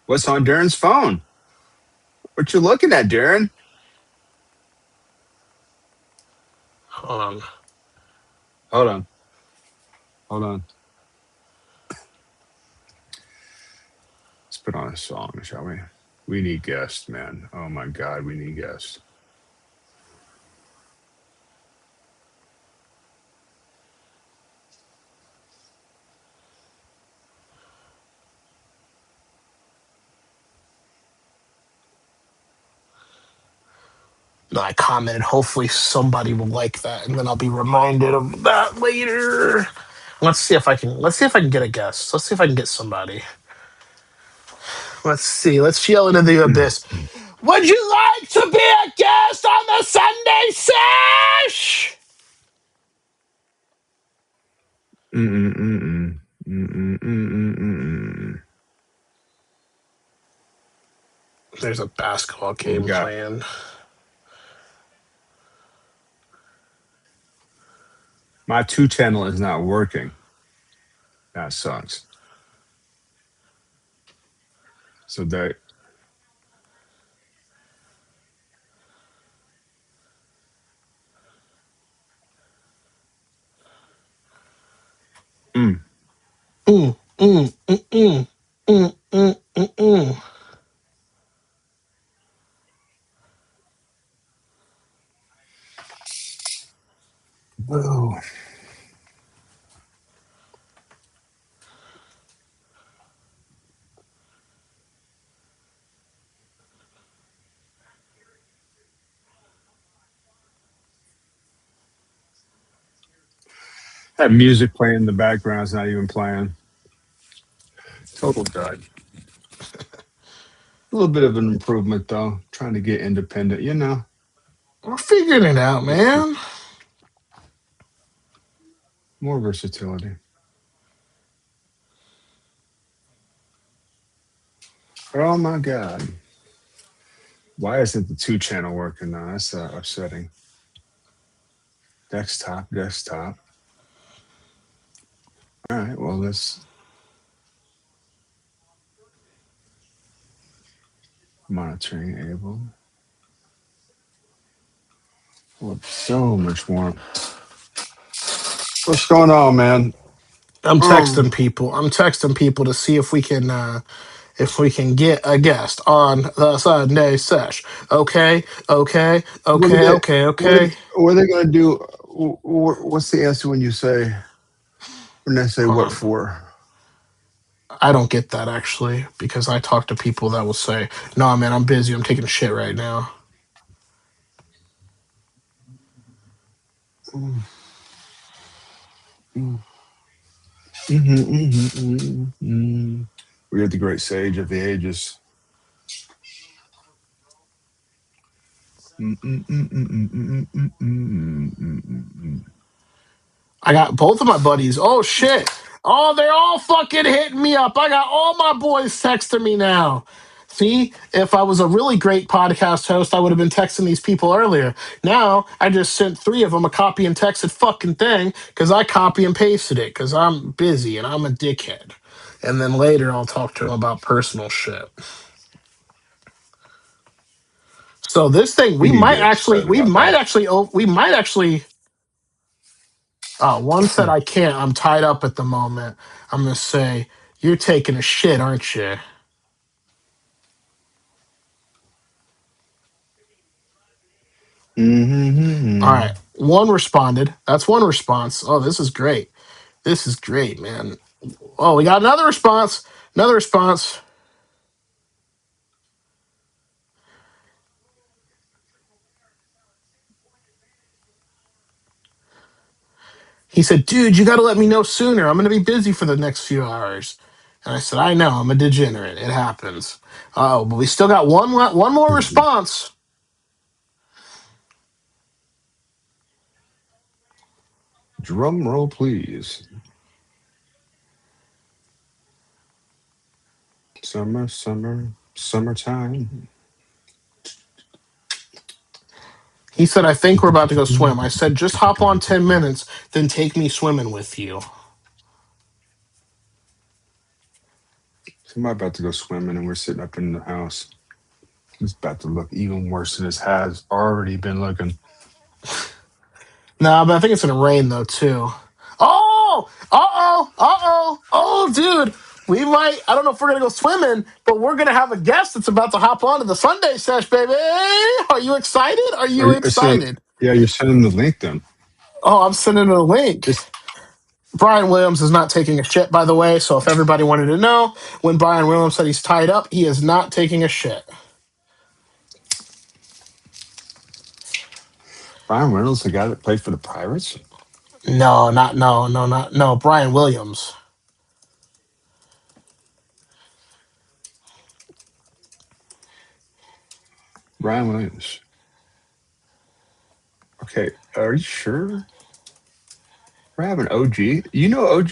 What's on Darren's phone? What you looking at, Darren? Hold on. Hold on. Hold on. Let's put on a song, shall we? We need guests, man. Oh my God, we need guests. No, I commented. Hopefully, somebody will like that, and then I'll be reminded of that later. Let's see if I can get a guest. Let's see if I can get somebody. Let's see. Let's yell into the abyss. Would you like to be a guest on the Sunday Sesh? Mm-mm-mm-mm. Mm-mm-mm-mm-mm. There's a basketball What we game got? playing. My two channel is not working. That sucks. So that mm. Mm, mm, mm, mm, mm, mm, mm, mm. Whoa. That music playing in the background is not even playing. Total dud. A little bit of an improvement though. Trying to get independent, We're figuring it out, just man. more versatility. Oh my God. Why isn't the two channel working now? That's upsetting. Desktop, desktop. All right, well, let's monitoring able. Oh, so much more. What's going on, man? I'm Um, texting people. I'm texting people to see if we can get a guest on the Sunday sesh. Okay, okay, what are okay, they? okay, What are, okay. what are they gonna do? What's the answer when they say Hold what on. for? I don't get that actually because I talk to people that will say, "No, man, I'm busy. I'm taking a shit right now." Mm, mm, mhm. We're at the great sage of the ages. Mm, mm, mm, mm, mm, mm, mm, mm, mm, mm, mm. I got both of my buddies. Oh shit! Oh, they're all fucking hitting me up. I got all my boys texting me now. See, if I was a really great podcast host, I would have been texting these people earlier. Now I just sent three of them a copy and texted fucking thing because I copy and pasted it because I'm busy and I'm a dickhead. And then later I'll talk to them about personal shit. So this thing, We need to get excited about that. we might actually. One said I can't. I'm tied up at the moment. I'm gonna say you're taking a shit, aren't you? All Mm-hmm. right. One responded. That's one response. Oh, this is great. This is great, man. Oh, we got another response. Another response. He said, "Dude, you got to let me know sooner. I'm gonna be busy for the next few hours." And I said, "I know. I'm a degenerate. It happens." Oh, but we still got one more response. Drum roll, please. Summer, summer, summertime. He said, "I think we're about to go swim." I said, "Just hop on 10 minutes, then take me swimming with you." Somebody about to go swimming, and we're sitting up in the house. It's about to look even worse than it has already been looking. Nah, but I think it's gonna rain though too. Oh, dude. We might. I don't know if we're gonna go swimming, but we're gonna have a guest that's about to hop onto the Sunday sesh, baby. Are you excited? Are Are you you sending? excited? Yeah, you're sending the link then. Oh, I'm sending a link. It's Brian Williams is not taking a shit, by the way. So if everybody wanted to know, when Brian Williams said he's tied up, he is not taking a shit. Ryan Reynolds, the guy that played for the Pirates. No, not no, no, not no. Brian Williams. Ryan Williams. Okay, are you sure? We're having OG. You know OG?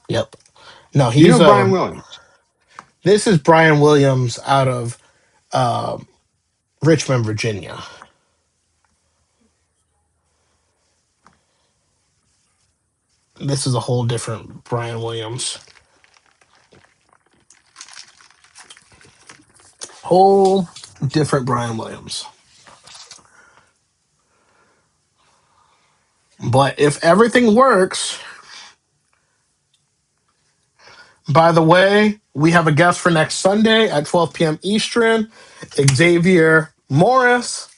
Yep. No, You he's know Brian Williams. This is Brian Williams out of Richmond, Virginia. This is a whole different Brian Williams. Whole different Brian Williams. But if everything works, by the way, we have a guest for next Sunday at 12 p.m. Eastern, Xavier Morris,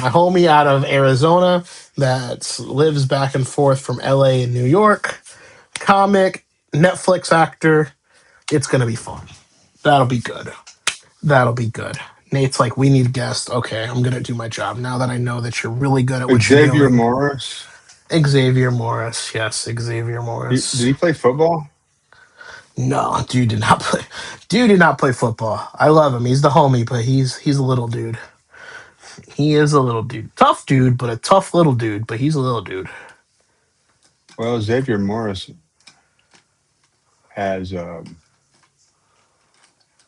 my homie out of Arizona that lives back and forth from LA and New York, comic, Netflix actor. It's going to be fun. That'll be good. That'll be good. Nate's like, we need guests. Okay, I'm gonna do my job now that I know that you're really good at what you're Xavier doing. Morris. Xavier Morris, yes, Xavier Did Morris. he play football? No, dude did not play. Dude did not play football. I love him. He's the homie, but he's a little dude. He is a little dude. Tough dude, but a tough little dude. But he's a little dude. Well, Xavier Morris has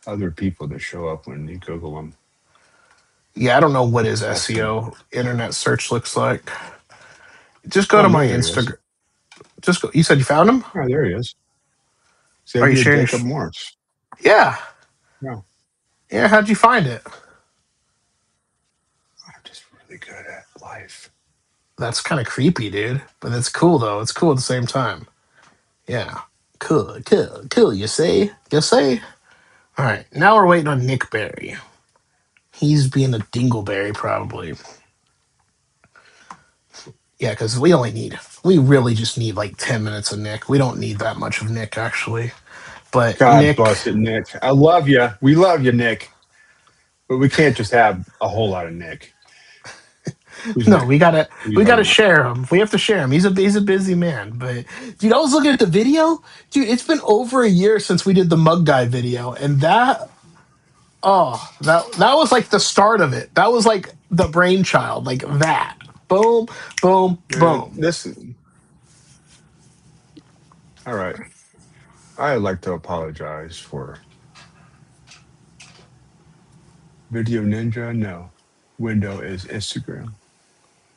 other people that show up when you Google him. Yeah, I don't know what his That's him. SEO internet search looks like. Just go Oh to no, my there he is. Instagram. Just go. You said you found him? Oh, there he is. Are you Xavier sharing your? Jacob Morris. Yeah, No, yeah. How'd you find it? I'm just really good at life. That's kind of creepy, dude. But it's cool though. It's cool at the same time. Yeah. Cool, cool, cool. You say? You say? All right. Now we're waiting on Nick Barry. He's being a dingleberry, probably. Yeah, because we really just need like 10 minutes of Nick. We don't need that much of Nick, actually. But God Nick, bless it, Nick. I love you. We love you, Nick. But we can't just have a whole lot of Nick. Who's no, Nick? Who are you we talking gotta about? share him. We have to share him. He's a busy man. But dude, I was looking at the video. Dude, it's been over a year since we did the mug guy video, and that was like the start of it. That was like the brainchild, like that. Boom, boom, Man, boom. listen. All right. I'd like to apologize for Video Ninja. No. Window is Instagram.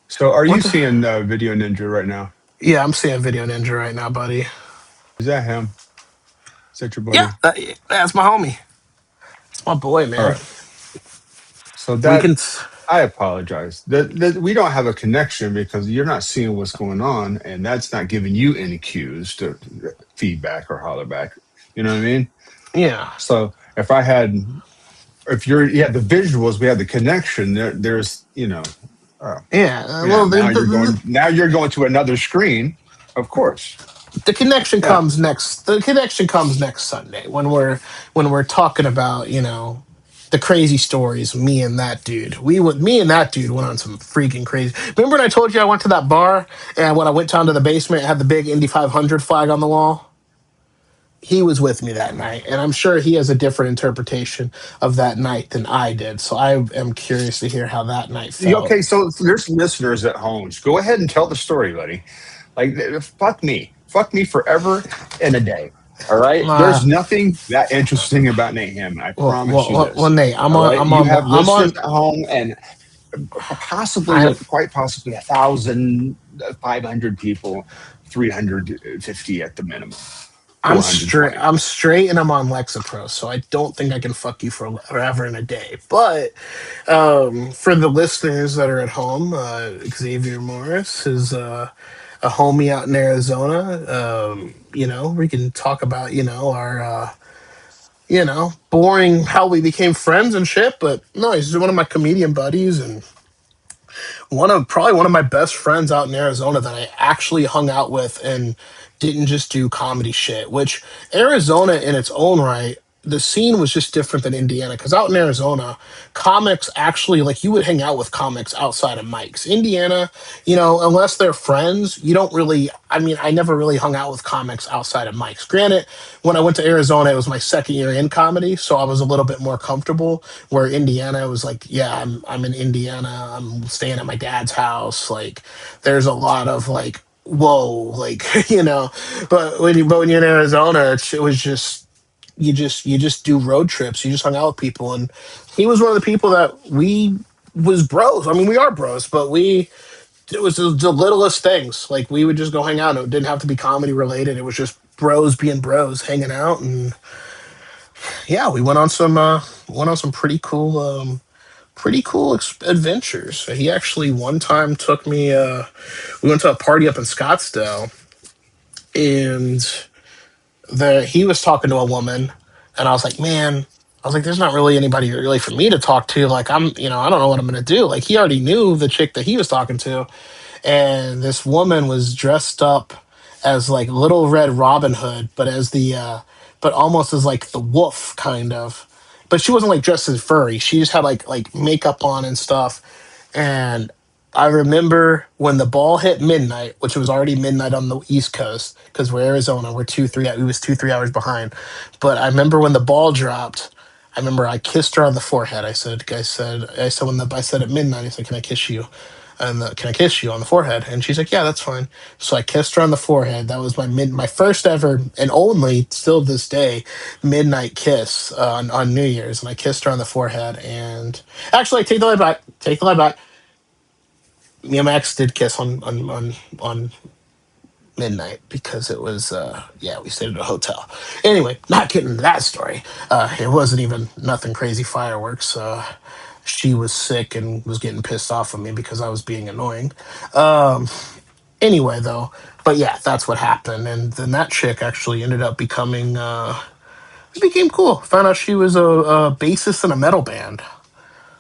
So are you What the? seeing Video Ninja right now? Yeah, I'm seeing Video Ninja right now, buddy. Is that him? Is that your Yeah, buddy? that's my homie. It's my boy, All man. right. So We that can. I apologize. That we don't have a connection because you're not seeing what's going on, and that's not giving you any cues to feedback or holler back. You know what I mean? Yeah, So if you're the visuals, we have the connection. There's uh, yeah. yeah. Well, Now you're going to another screen, of course. the connection Yeah. comes next. The connection comes next Sunday when we're talking about the crazy stories. Me and that dude went on some freaking crazy. Remember when I told you I went to that bar and when I went down to the basement, it had the big Indy 500 flag on the wall. He was with me that night, and I'm sure he has a different interpretation of that night than I did. So I am curious to hear how that night felt. Okay, so there's listeners at home. Just go ahead and tell the story, buddy. Like, fuck me forever and a day. All right. Uh, There's nothing that interesting about Nate Hammond. I promise you well, this. Nate, All right. You have I'm listeners on. at home, and possibly, I quite possibly, 1,500 people, 350 at the minimum, 420. I'm straight and I'm on Lexapro, so I don't think I can fuck you for forever and a day. But for the listeners that are at home, Xavier Morris is a homie out in Arizona. We can talk about our boring how we became friends and shit. But no, he's one of my comedian buddies and probably one of my best friends out in Arizona that I actually hung out with and didn't just do comedy shit. Which Arizona, in its own right, the scene was just different than Indiana. Because out in Arizona, comics actually like you would hang out with comics outside of mics. Indiana, unless they're friends, you don't really. I mean, I never really hung out with comics outside of mics. Granted, when I went to Arizona, it was my second year in comedy, so I was a little bit more comfortable. Where Indiana was like, yeah, I'm in Indiana. I'm staying at my dad's house. Like, there's a lot of like, whoa, like But when you're in Arizona, it was just you just do road trips. You just hung out with people, and he was one of the people that we was bros. I mean, we are bros, but it was the littlest things. Like we would just go hang out. It didn't have to be comedy related. It was just bros being bros, hanging out, and yeah, we went on some pretty cool adventures. He actually one time took me. We went to a party up in Scottsdale, and he was talking to a woman, and I was like, man. I was like, there's not really anybody really for me to talk to. Like, I don't know what I'm going to do. Like, he already knew the chick that he was talking to, and this woman was dressed up as like Little Red Robin Hood, but almost as like the wolf kind of. But she wasn't like dressed as furry. She just had like makeup on and stuff. And I remember when the ball hit midnight, which was already midnight on the East Coast because we're Arizona. We're 2 3. We was 2 3 hours behind. But I remember when the ball dropped. I remember I kissed her on the forehead. I said at midnight. I said, "Can I kiss you?" And can I kiss you on the forehead? And she's like, yeah, that's fine. So I kissed her on the forehead. That was my first ever and only still this day midnight kiss on New Year's. And I kissed her on the forehead. And actually, take the lie back. Take the lie back. Me and Max did kiss on midnight because it was yeah, we stayed at a hotel. Anyway, not getting into that story. It wasn't even nothing crazy fireworks. she was sick and was getting pissed off at me because I was being annoying. Um, anyway, though, but yeah, that's what happened. And then that chick actually ended up becoming, it became cool. Found out she was a bassist in a metal band.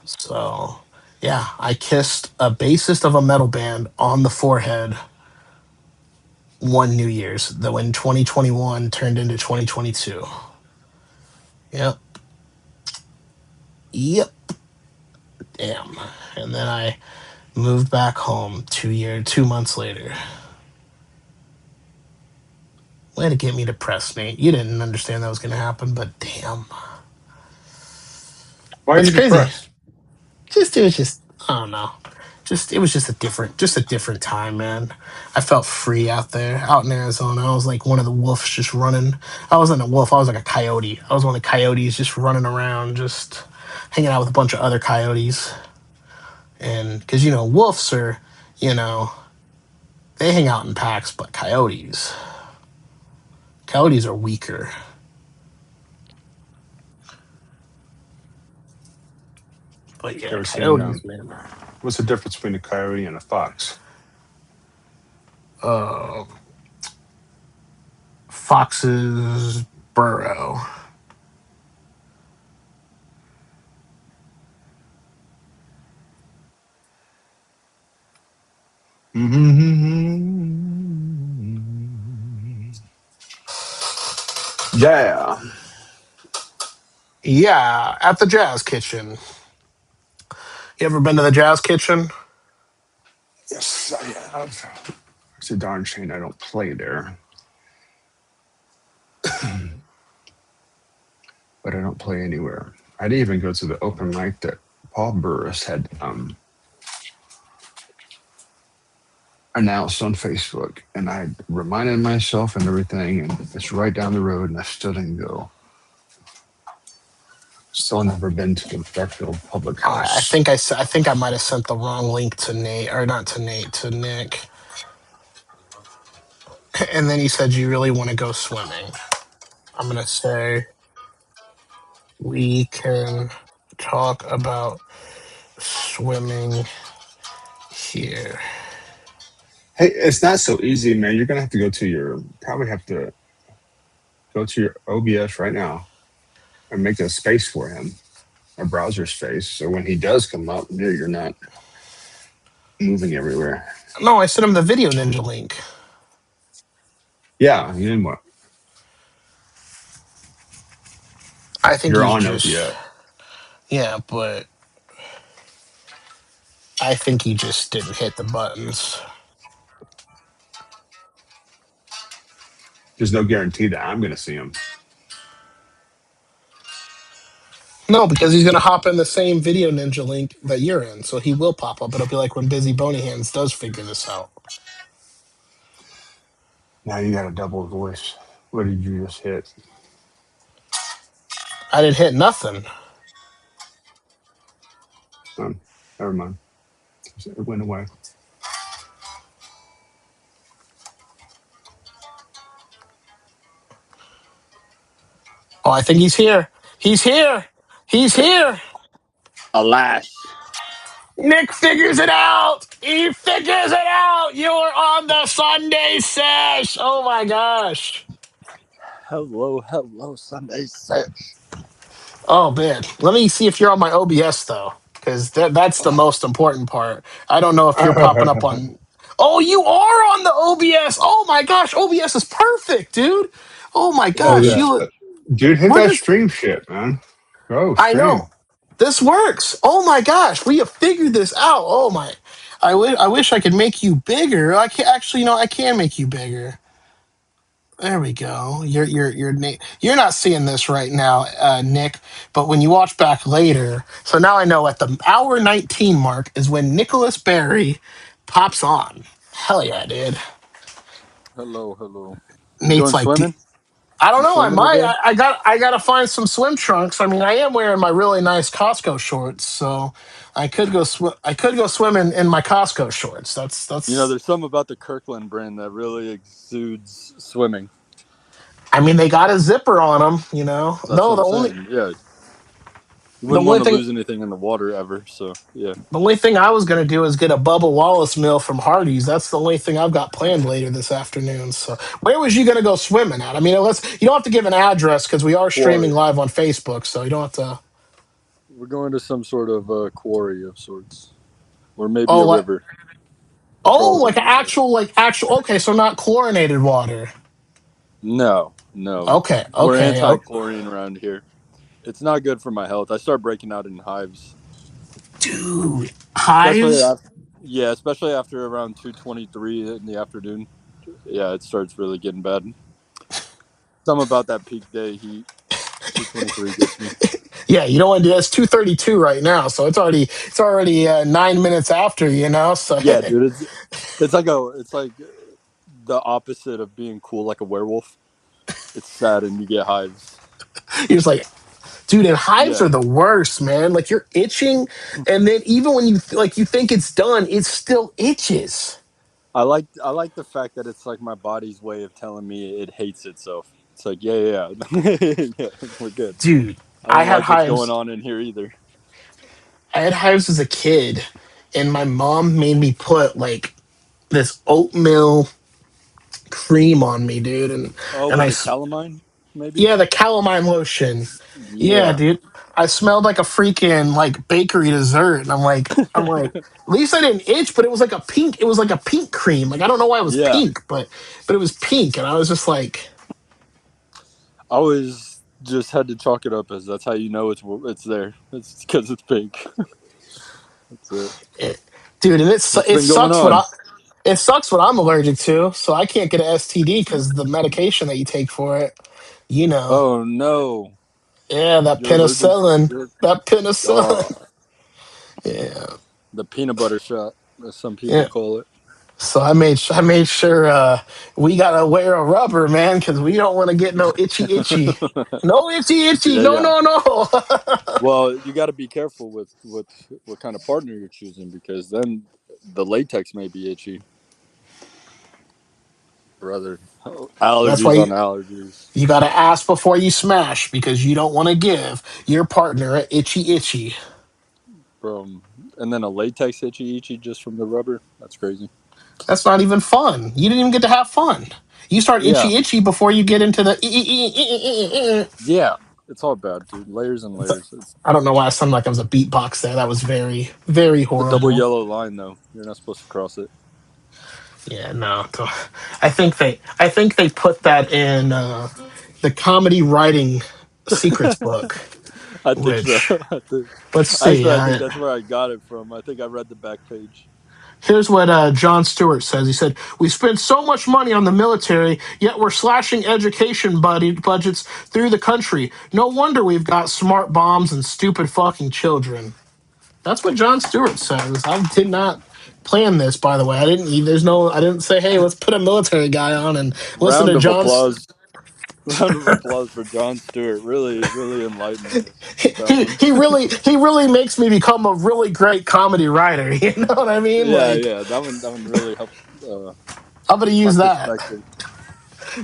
So yeah, I kissed a bassist of a metal band on the forehead one New Year's, that when 2021 turned into 2022. Yep. Yep. Damn. And then I moved back home 2 months later. Way to get me depressed, Nate. You didn't understand that was gonna happen, but damn. Why are It's you crazy. depressed? It was just I don't know. It was just a different time, man. I felt free out there, out in Arizona. I was like one of the wolves just running. I wasn't a wolf, I was like a coyote. I was one of the coyotes just running around, just hanging out with a bunch of other coyotes. And because wolves are, you know, they hang out in packs, but coyotes are weaker. But You yeah, ever seen coyotes, man. what's the difference between a coyote and a fox? Uh, foxes burrow. Yeah. Yeah, at the Jazz Kitchen. You ever been to the Jazz Kitchen? Yes, I have. It's a darn shame I don't play there, but I don't play anywhere. I didn't even go to the open mic that Paul Burris had announced on Facebook, and I reminded myself and everything, and it's right down the road, and I still didn't go. Still never been to the Fairfield Public I House. think I think I might have sent the wrong link to Nate, or not to Nate, to Nick. And then he said, "You really want to go swimming?" I'm gonna say we can talk about swimming here. Hey, it's not so easy, man. You're gonna have to go to your probably have to go to your OBS right now and make a space for him, a browser space, so when he does come up, you're not moving everywhere. No, I sent him the Video Ninja link. Yeah, you know what? I think You're he's on just OBS. yeah, but I think he just didn't hit the buttons. There's no guarantee that I'm gonna see him. No, because he's gonna hop in the same Video Ninja link that you're in, so he will pop up. It'll be like when Busy Bony Hands does figure this out. Now you got a double voice. What did you just hit? I didn't hit nothing. Um, Never mind. It went away. Oh, I think he's here. He's here. He's here. Alas. Nick figures it out. He figures it out. You're on the Sunday sesh. Oh my gosh. Hello, hello, Sunday Sesh. Oh man. Let me see if you're on my OBS though, because that's the most important part. I don't know if you're popping up on. Oh, you are on the OBS. Oh my gosh, OBS is perfect, dude. Oh my Oh gosh, yeah, you. dude, hit We're that just. stream shit, man. Go I stream. know. This works. Oh my gosh, we have figured this out. Oh my. I wish I could make you bigger. I can actually, I can make you bigger. There we go. You're not seeing this right now, Nick. But when you watch back later, so now I know at the hour 19 mark is when Nicholas Barry pops on. Hell yeah, dude. Hello, hello. You Nate's going like, swimming? I don't You know. I swimming might. today? I gotta find some swim trunks. I mean, I am wearing my really nice Costco shorts, so I could go swim. I could go swim in my Costco shorts. That's. There's something about the Kirkland brand that really exudes swimming. I mean, they got a zipper on them. That's No, what I'm the only saying. Yeah. You The wouldn't only want to thing lose anything in the water ever. So yeah. the only thing I was gonna do is get a Bubba Wallace meal from Hardee's. That's the only thing I've got planned later this afternoon. So where was you gonna go swimming at? I mean, let's you don't have to give an address because we are streaming Quarry. live on Facebook, so you don't have to. We're going to some sort of quarry of sorts, or maybe Oh, a like river. like Probably. actual. Okay, so not chlorinated water. No, no. Okay, We're okay, anti-chlorine around here. It's not good for my health. I start breaking out in hives, dude. especially Hives. after yeah, especially after around 2:23 in the afternoon. Yeah, it starts really getting bad. Something about that peak day heat, 2:23 gets me. Yeah, you don't want to do that's 2:32 right now, so it's already 9 minutes after, So Yeah, dude, it's like the opposite of being cool, like a werewolf. It's sad, and you get hives. you're just like, dude, and hives Yeah, are the worst, man. Like you're itching, and then even when you think it's done, it still itches. I like the fact that it's like my body's way of telling me it hates itself. It's like yeah, yeah, we're good. Dude, I I don't had like what's going hives. on in here either. I had hives as a kid, and my mom made me put like this oatmeal cream on me, dude, and Oh, and was I it calamine? Maybe. yeah, the calamine lotion. Yeah, Yeah, dude. I smelled like a freaking like bakery dessert, and I'm like, at least I didn't itch, but it was like a pink. It was like a pink cream. Like I don't know why it was yeah. pink, but it was pink, and I was just like, I always just had to chalk it up as that's how you know it's there. It's because it's pink. That's it. eh, dude, and What's it been going sucks on? it sucks what I'm allergic to, so I can't get an STD because the medication that you take for it. You know, Oh no, yeah, that you're allergic. penicillin, You're that penicillin. God. Yeah, The peanut butter shot, as some people yeah. call it. So I made sure we gotta wear a rubber, man, because we don't want to get no itchy. No itchy itchy. Yeah, No, yeah. no, no. Well, you got to be careful with what kind of partner you're choosing because then the latex may be itchy. Rather, That's why allergies on allergies, you gotta ask before you smash because you don't want to give your partner a itchy. from and then a latex itchy just from the rubber. That's crazy. That's not even fun. You didn't even get to have fun. You start Yeah, itchy before you get into the. yeah. It's all bad, dude. Layers and layers. It's I don't know why I sounded like I was a beatbox there. That was very, very the double horrible. yellow line, though. You're not supposed to cross it. Yeah, no. I think they put that in the comedy writing secrets book. I think so. Which let's see. Actually, I think that's where I got it from. I think I read the back page. Here's what John Stewart says. He said, "We spend so much money on the military, yet we're slashing education budgets through the country. No wonder we've got smart bombs and stupid fucking children." That's what John Stewart says. I did not plan this, by the way. I didn't. I didn't say, "Hey, let's put a military guy on and listen Round to of John's." applause. Round of applause for John Stewart. Really, really enlightened with that he one. he really makes me become a really great comedy writer. You know what I mean? Yeah, Like yeah. That one really helped I'm gonna my use that, perspective.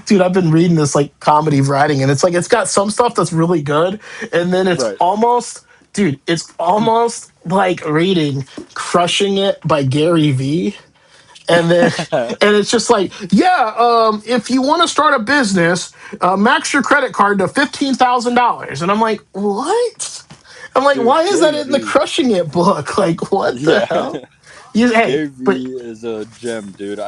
dude. I've been reading this like comedy writing, and it's like it's got some stuff that's really good, and then Right. it's almost like reading "Crushing It" by Gary Vee. And then and it's just like, yeah, if you want to start a business, max your credit card to $15,000. And I'm like, what? I'm like, Dude, why is that Gary in the V. Crushing It book? Like, what the Yeah. hell? Hey, Gary but V is a gem, dude.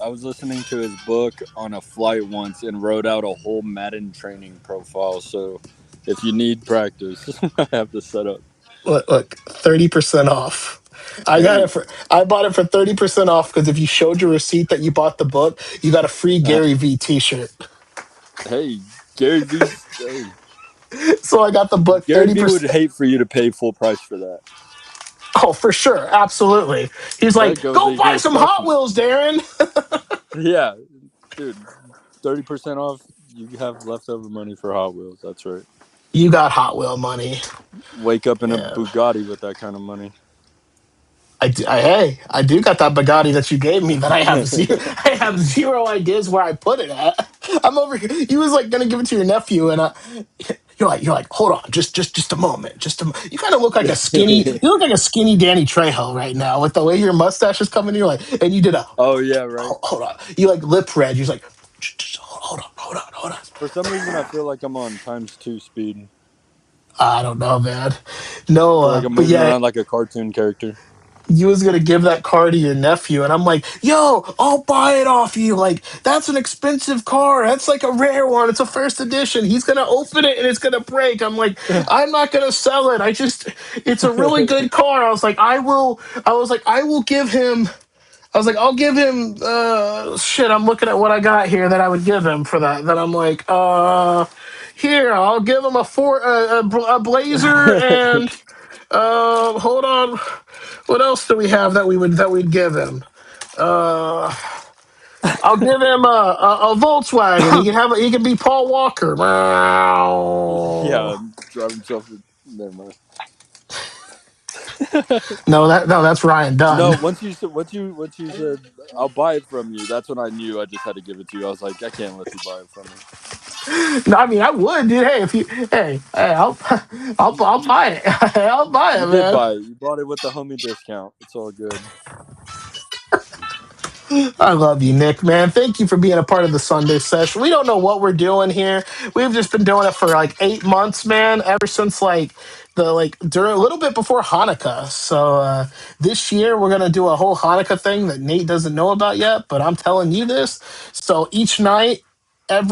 I was listening to his book on a flight once and wrote out a whole Madden training profile. So if you need practice, I have to set up. look, 30% off. Hey, I bought it for 30% off because if you showed your receipt that you bought the book, you got a free uh, Gary V t-shirt. hey, Gary V's. Hey, So I got the book Gary V would 30%. hate for you to pay full price for that. Oh, for sure. Absolutely. He's That like, goes go even buy some Hot especially. Wheels, Darren. Yeah, dude, 30% off. You have leftover money for Hot Wheels. That's right. You got Hot Wheel money. Wake up in a Yeah. Bugatti with that kind of money. Hey, I do got that Bugatti that you gave me that I have zero ideas where I put it at. I'm over here. He was like gonna give it to your nephew, and you're like, hold on, just a moment, you kind of look like a skinny, you look like a skinny Danny Trejo right now with the way your mustache is coming. You're like, and you did a, Oh yeah, right. hold on, you like lip read. You're like, just hold on. For some reason, I feel like I'm on times two speed. I don't know, man. No, I feel like I'm but moving yeah, around like a cartoon character. you was gonna give that car to your nephew, and I'm like, yo, I'll buy it off you. Like, that's an expensive car. That's like a rare one. It's a first edition. He's gonna open it and it's gonna break. I'm like, I'm not gonna sell it. It's a really good car. I was like, I will give him. I was like, I'll give him. Shit. I'm looking at what I got here that I would give him for that. Then I'm like, here, I'll give him a Blazer and hold on. What else do we have that we'd give him? Uh, I'll give him a Volkswagen. He can be Paul Walker. Yeah, drive himself. Never mind. No, that's Ryan No, Dunn. once you said I'll buy it from you, that's when I knew I just had to give it to you. I was like, I can't let you buy it from me. No, I mean I would, dude. Hey, if you, hey, I'll buy it. I'll buy You it, did man. buy it. You bought it with the homie discount. It's all good. I love you, Nick, man. Thank you for being a part of the Sunday session. We don't know what we're doing here. We've just been doing it for like 8 months, man, ever since like during a little bit before Hanukkah. So this year we're gonna do a whole Hanukkah thing that Nate doesn't know about yet, but I'm telling you this. So each night of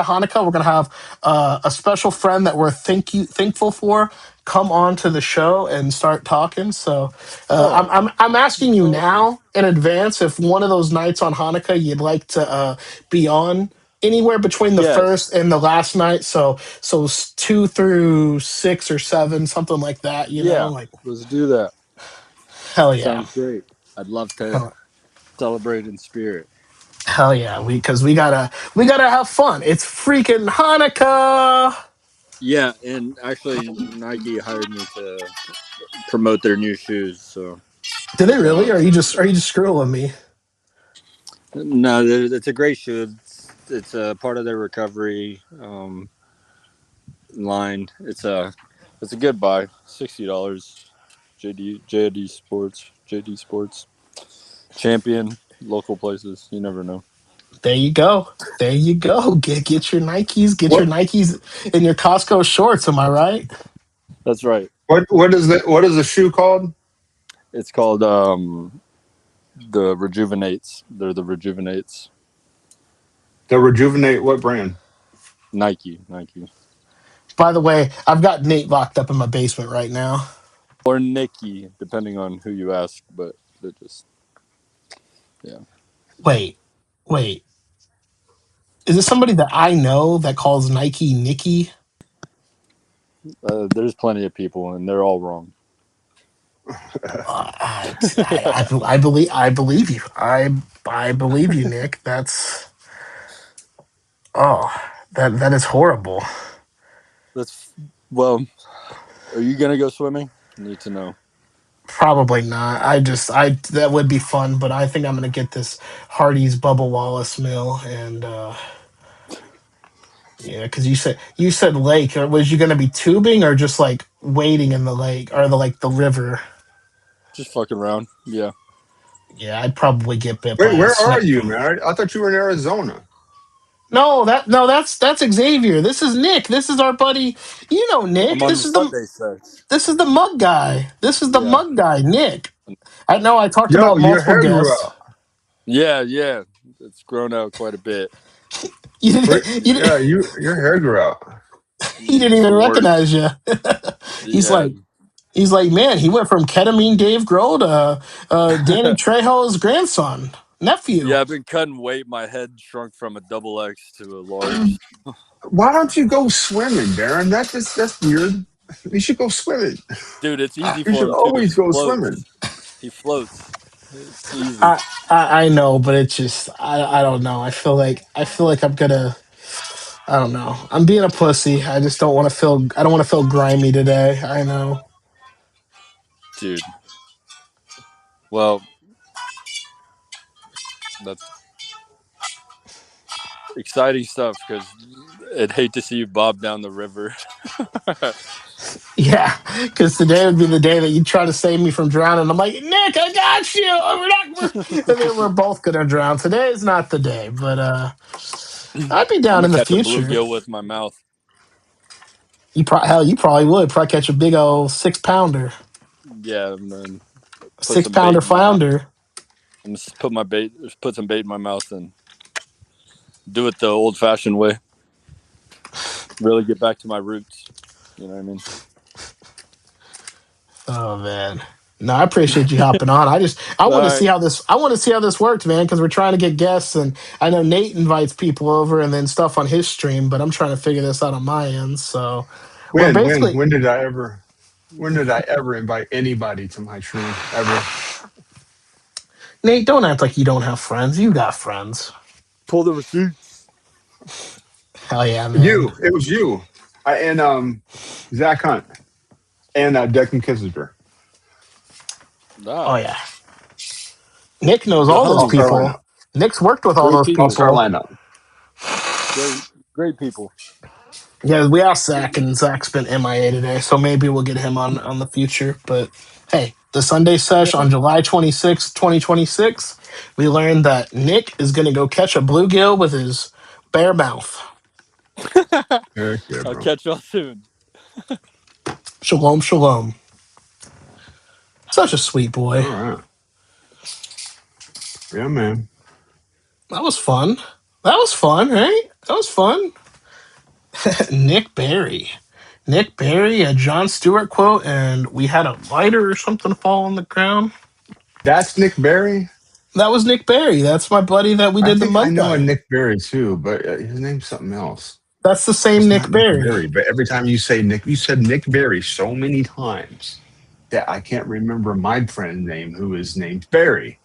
Hanukkah, we're gonna have a special friend that we're thankful for come on to the show and start talking. So Oh, I'm asking that's you awesome. now in advance if one of those nights on Hanukkah you'd like to be on anywhere between the first Yes. and the last night. So 2 through 6 or 7, something like that. You know, Yeah. like Let's do that. hell yeah, Sounds great. I'd love to hell, celebrate in spirit. hell yeah. Because we gotta have fun. It's freaking Hanukkah. Yeah, and actually, Nike hired me to promote their new shoes. So Did they shout really? Or out are to you them. just screwing with me? No, it's a great shoe. It's a part of their recovery line. It's a good buy. $60. JD Sports, JD Sports, Champion, local places. You never know. There you go. There you go. Get your Nikes. Get your What Nikes in your Costco shorts. Am I right? That's right. what is the shoe called? It's called the Rejuvenates. They're the Rejuvenates. The Rejuvenate. What brand? Nike, By the way, I've got Nate locked up in my basement right now. or Nikki, depending on who you ask. But they're just yeah. Wait, wait. Is this somebody that I know that calls Nike Nikki? There's plenty of people, and they're all wrong. I believe you. I believe you, Nick. That's oh that is horrible. That's well. Are you gonna go swimming? Need to know. Probably not. I that would be fun, but I think I'm gonna get this Hardy's Bubba Wallace meal and yeah, because you said lake. Or was you gonna be tubing or just like wading in the lake or the river? Just fucking around. Yeah. Yeah, I'd probably get bit Wait, by a where are snake. you, man? I thought you were in Arizona. No, that's Xavier. This is Nick. This is our buddy. You know I'm Nick. on the Sunday search. This is the mug guy. This is the Yeah. mug guy, Nick. I know. I talked Yo, about your multiple hair grew guests. out. Yeah, yeah. It's grown out quite a bit. You Wait, didn't, you, yeah, your hair grew out. he didn't It's even the worst. recognize you. he's Yeah. like, he's like, man, he went from ketamine Dave Grohl to Danny Trejo's grandson, nephew. Yeah, I've been cutting weight. My head shrunk from a double X to a large. Why don't you go swimming, Darren? That's weird. You should go swimming. Dude, it's easy You for should him too. always He go swimming. floats. He floats. It's easy. I, I know, but it's just I don't know. I feel like I'm gonna. I don't know. I'm being a pussy. I just don't want to feel. I don't want to feel grimy today. I know. Dude. Well, that's exciting stuff because I'd hate to see you bob down the river. Yeah, because today would be the day that you try to save me from drowning. I'm like, Nick, I got you. And then we're both gonna drown. Today is not the day, but I'd be I'm down gonna in the catch a future. bluegill with my mouth. You probably would probably catch a big old 6 pounder, Yeah, and then put six some bait pounder in my mouth. flounder. I'm just put some bait in my mouth and do it the old-fashioned way. Really get back to my roots. You know what I mean? Oh man. No, I appreciate you hopping on. I All want to see right. how this works, man, because we're trying to get guests and I know Nate invites people over and then stuff on his stream, but I'm trying to figure this out on my end. So we're basically When did I ever invite anybody to my stream ever? Nate, don't act like you don't have friends. You got friends. Pull the receipts. Hell yeah, man. You, it was you, and Zach Hunt and Declan Kissinger. Oh Ah, yeah. Nick knows the all those All homies. star people. lineup. Nick's worked with all Great those All people. star people. lineup. Great, great people. Yeah, we asked Zach, and Zach's been MIA today, so maybe we'll get him on the future. But hey, the Sunday sesh on July 26th, 2026, we learned that Nick is going to go catch a bluegill with his bare mouth. Heck yeah, I'll bro. catch y'all soon. Shalom, shalom. Such a sweet All boy. right. Yeah, man. That was fun. That was fun, right? That was fun. Nick Barry. Nick Barry, a John Stewart quote, and we had a lighter or something fall on the ground. That's Nick Barry. That was Nick Barry. That's my buddy that we I did the think I mud know a dive. Nick Barry too, but his name's something else. That's the same It's Nick not Nick Barry. Barry, but every time you say Nick, you said Nick Barry so many times that I can't remember my friend's name who is named Barry.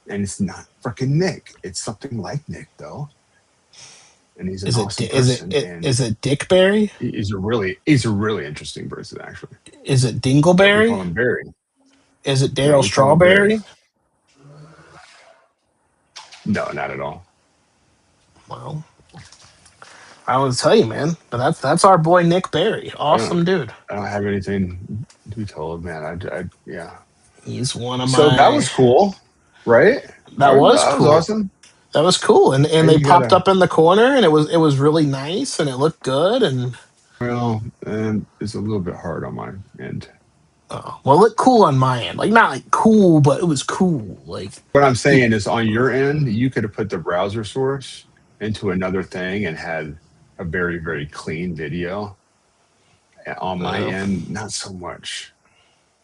And it's not freaking Nick. It's something like Nick though. And he's an awesome person. And Is it Dick Barry? he's a really interesting person actually. Is it But we call Dingleberry? him Barry. Is it No, Daryl we call him Barry. Strawberry? No, not at all. Well, I want to tell you, man. But that's our boy Nick Barry. I don't Awesome dude. I don't have anything to be told, man. I yeah. He's one of So that my. was cool, right? That was That was cool. awesome. That was cool, and And they you popped gotta up in the corner, and it was really nice, and it looked good, and well, and it's a little bit hard on my end. well, it looked cool on my end, like not like cool, but it was cool. Like What I'm you, saying is on your end, you could have put the browser source into another thing and had a very, very clean video. On my know, end, not so much.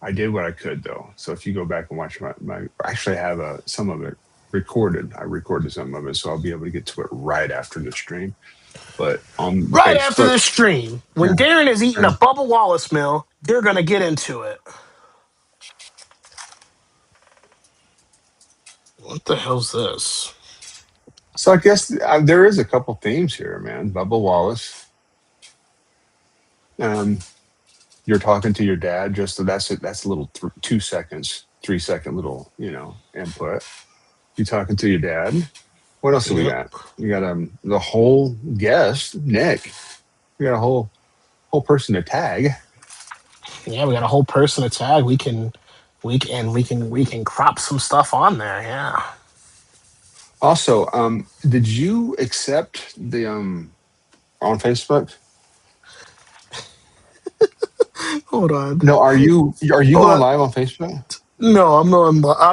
I did what I could though. So if you go back and watch I actually have some of it recorded. I recorded some of it, so I'll be able to get to it right after the stream. But on right after Facebook, this stream, when yeah, Darren is eating a yeah. Bubba Wallace meal, you're gonna get into it. What the hell's this? So I guess there is a couple themes here, man. Bubba Wallace. Um, you're talking to your dad. Just so that's it. That's a little 2 seconds, 3 second little input. You talking to your dad. What else do we Yep. got? We got the whole guest, Nick. We got a whole person to tag. Yeah, we got a whole person to tag. We can crop some stuff on there. Yeah. Also, did you accept the on Facebook? Hold on. No, are you Hold going on. live on Facebook? No, I'm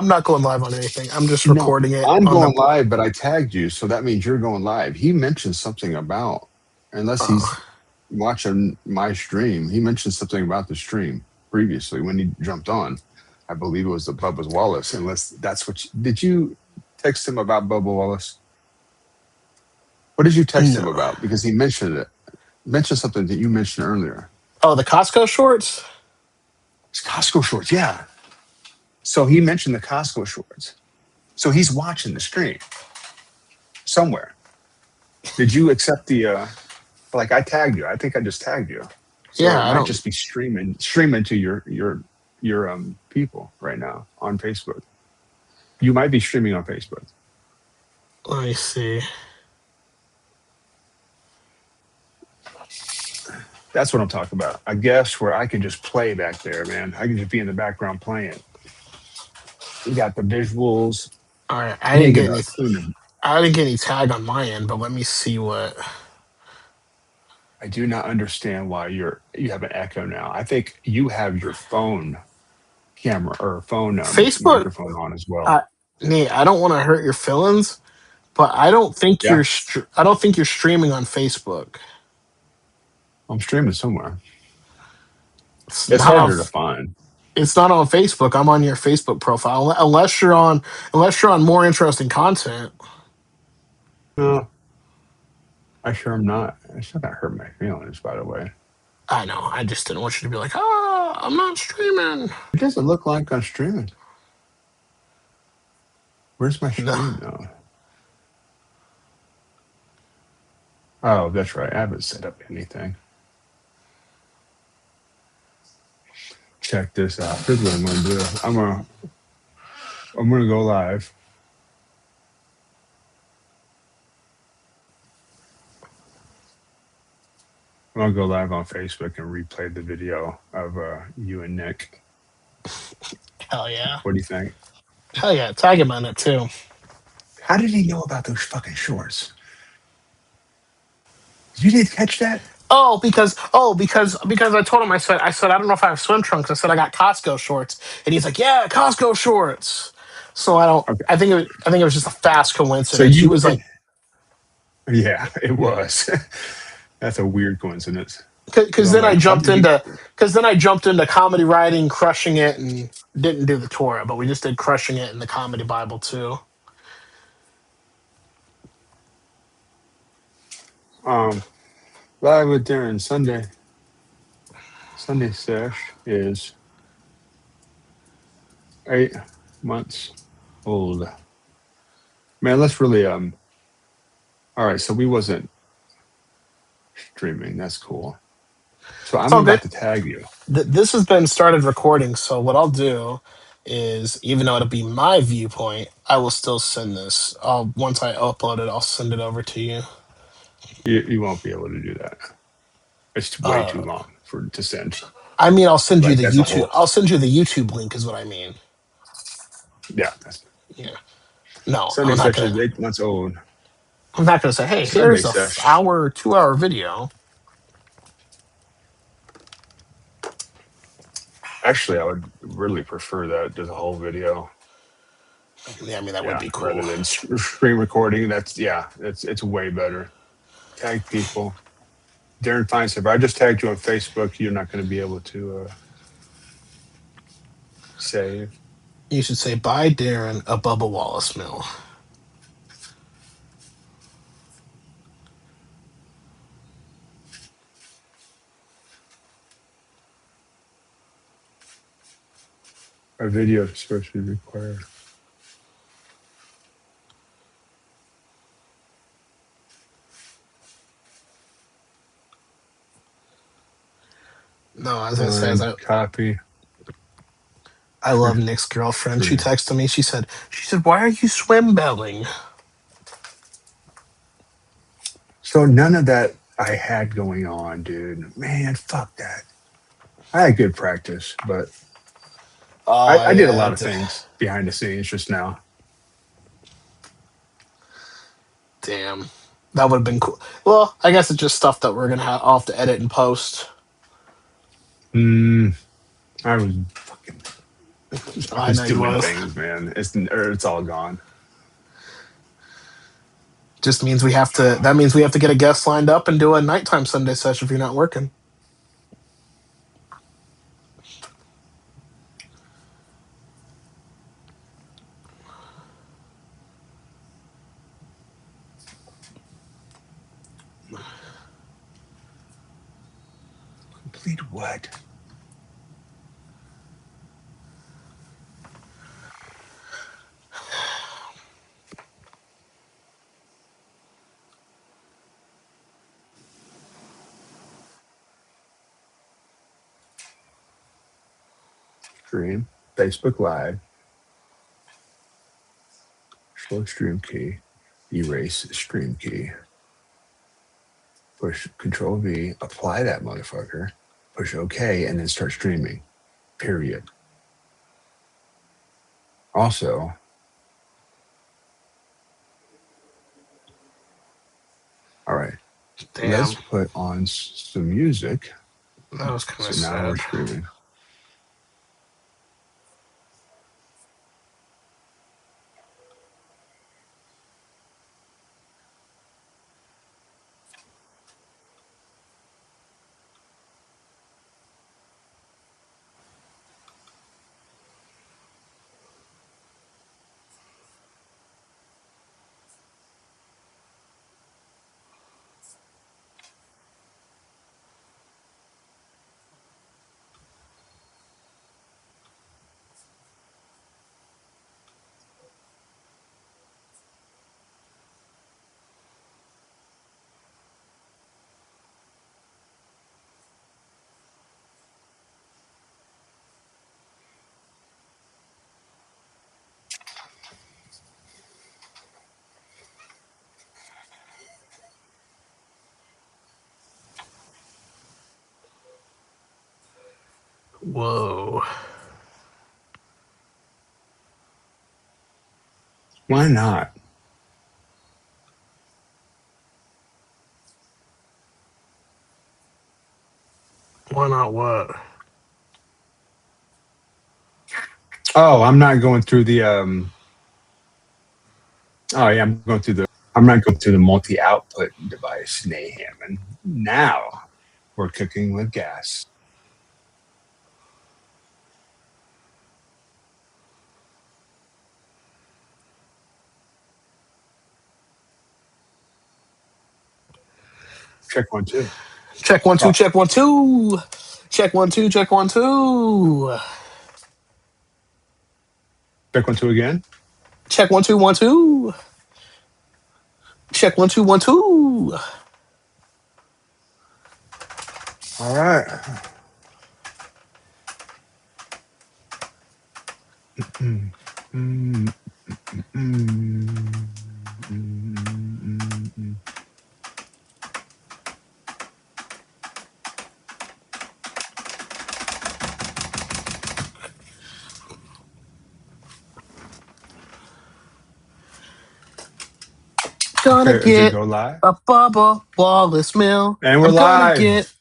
not going live on anything. I'm just No, recording it I'm on the. going live, but I tagged you, so that means you're going live. He mentioned something about, unless he's Oh, watching my stream, he mentioned something about the stream previously when he jumped on. I believe it was the Bubba's Wallace, unless that's what did you text him about Bubba Wallace? What did you text him no. about? Because he mentioned it. Mentioned something that you mentioned earlier. Oh, the Costco shorts. It's Costco shorts, yeah. So he mentioned the Costco shorts. So he's watching the stream somewhere. Did you accept the like I tagged you? I think I just tagged you. So Yeah, it I might don't. just be streaming to your people right now on Facebook. You might be streaming on Facebook. Let me see. That's what I'm talking about. A guest where I can just play back there, man. I can just be in the background playing. We got the visuals. All right, You ain't gonna clean them. I didn't get any tag on my end, but let me see what I do not understand why you have an echo now. I think you have your phone camera or phone Facebook. microphone on as well. Uh, Nate, I don't want to hurt your feelings, but Yeah, I don't think you're streaming on Facebook. I'm streaming somewhere. It's It's not on. harder to find. It's not on Facebook. I'm on your Facebook profile, unless you're on more interesting content. No, I sure am not. I should not hurt my feelings, by the way. I know. I just didn't want you to be like, "Oh, I'm not streaming." It doesn't look like I'm streaming. Where's my No. stream though? Oh, that's right. I haven't set up anything. Check this out. Here's what I'm gonna do. I'm gonna go live. I'm gonna go live on Facebook and replay the video of you and Nick. Hell yeah. What do you think? Hell yeah. Tag him on it too. How did he know about those fucking shorts? You didn't catch that? Because I told him I said I don't know if I have swim trunks. I said I got Costco shorts, and he's like, yeah, Costco shorts. So I don't. Okay. I think it was just a fast So coincidence. He you was like, yeah, it was. That's a weird coincidence. Because because I'm then I like, how jumped did he? into because then I jumped into comedy writing, crushing it, and didn't do the Torah, but we just did crushing it in the comedy Bible too. Um, live with Darren Sunday. Sunday sesh is 8 months old. Man, let's really All right, so we wasn't streaming. That's cool. So It's I'm all good. about to tag you. This has been started recording, so what I'll do is, even though it'll be my viewpoint, I will still send this. I'll Once I upload it, I'll send it over to you. You won't be able to do that. It's way too Uh, long for to send. I mean, I'll send you Like the that's a YouTube. whole. I'll send you the YouTube link, is what I mean. Yeah, that's Yeah. No, Sunday sesh is 8 months old. I'm not gonna say, hey, Sunday here's a sesh. hour, 2 hour video. Actually, I would really prefer that as a whole video. Yeah, I mean that would Yeah, be rather cool. than screen recording. That's yeah, it's way better. Tag people. Darren finds if I just tagged you on Facebook, you're not going to be able to save. You should say, buy Darren a Bubba Wallace mill. A video is supposed to be required. No, as I said, Fine. Copy. I love Nick's girlfriend. She Stream. texted me. She said, why are you swim belling? So none of that I had going on, dude. Man, fuck that. I had good practice, but Oh I did a yeah, lot of things behind the scenes just now. damn. That would have been cool. Well, I guess it's just stuff that we're gonna I'll have to edit and post. Mm, I was fucking. I I was know you doing was. things, man. It's all gone. Just means we have to. That means we have to get a guest lined up and do a nighttime Sunday session if you're not working. Complete what? Stream. Facebook Live. Show stream key. Erase stream key. push Control V, apply that motherfucker, push OK, and then start streaming. Period. Also, all right, let's Damn, put on some music. that was kind of So now we're sad. streaming. Whoa. Why not? Why not what? Oh, I'm not going through the oh yeah, I'm not going through the multi-output device, nay Hammond. Now we're cooking with gas. Check 1 2. Check one, two, Talk. check one, two. Check one, two, check one, two. Check 1 2 again. Check one, two, one, two. Check one, two, one, two. All right. Mm, mm, mm, mm. Gonna Okay, is it get go live? a Bubba Wallace meal. And we're I'm gonna live. get.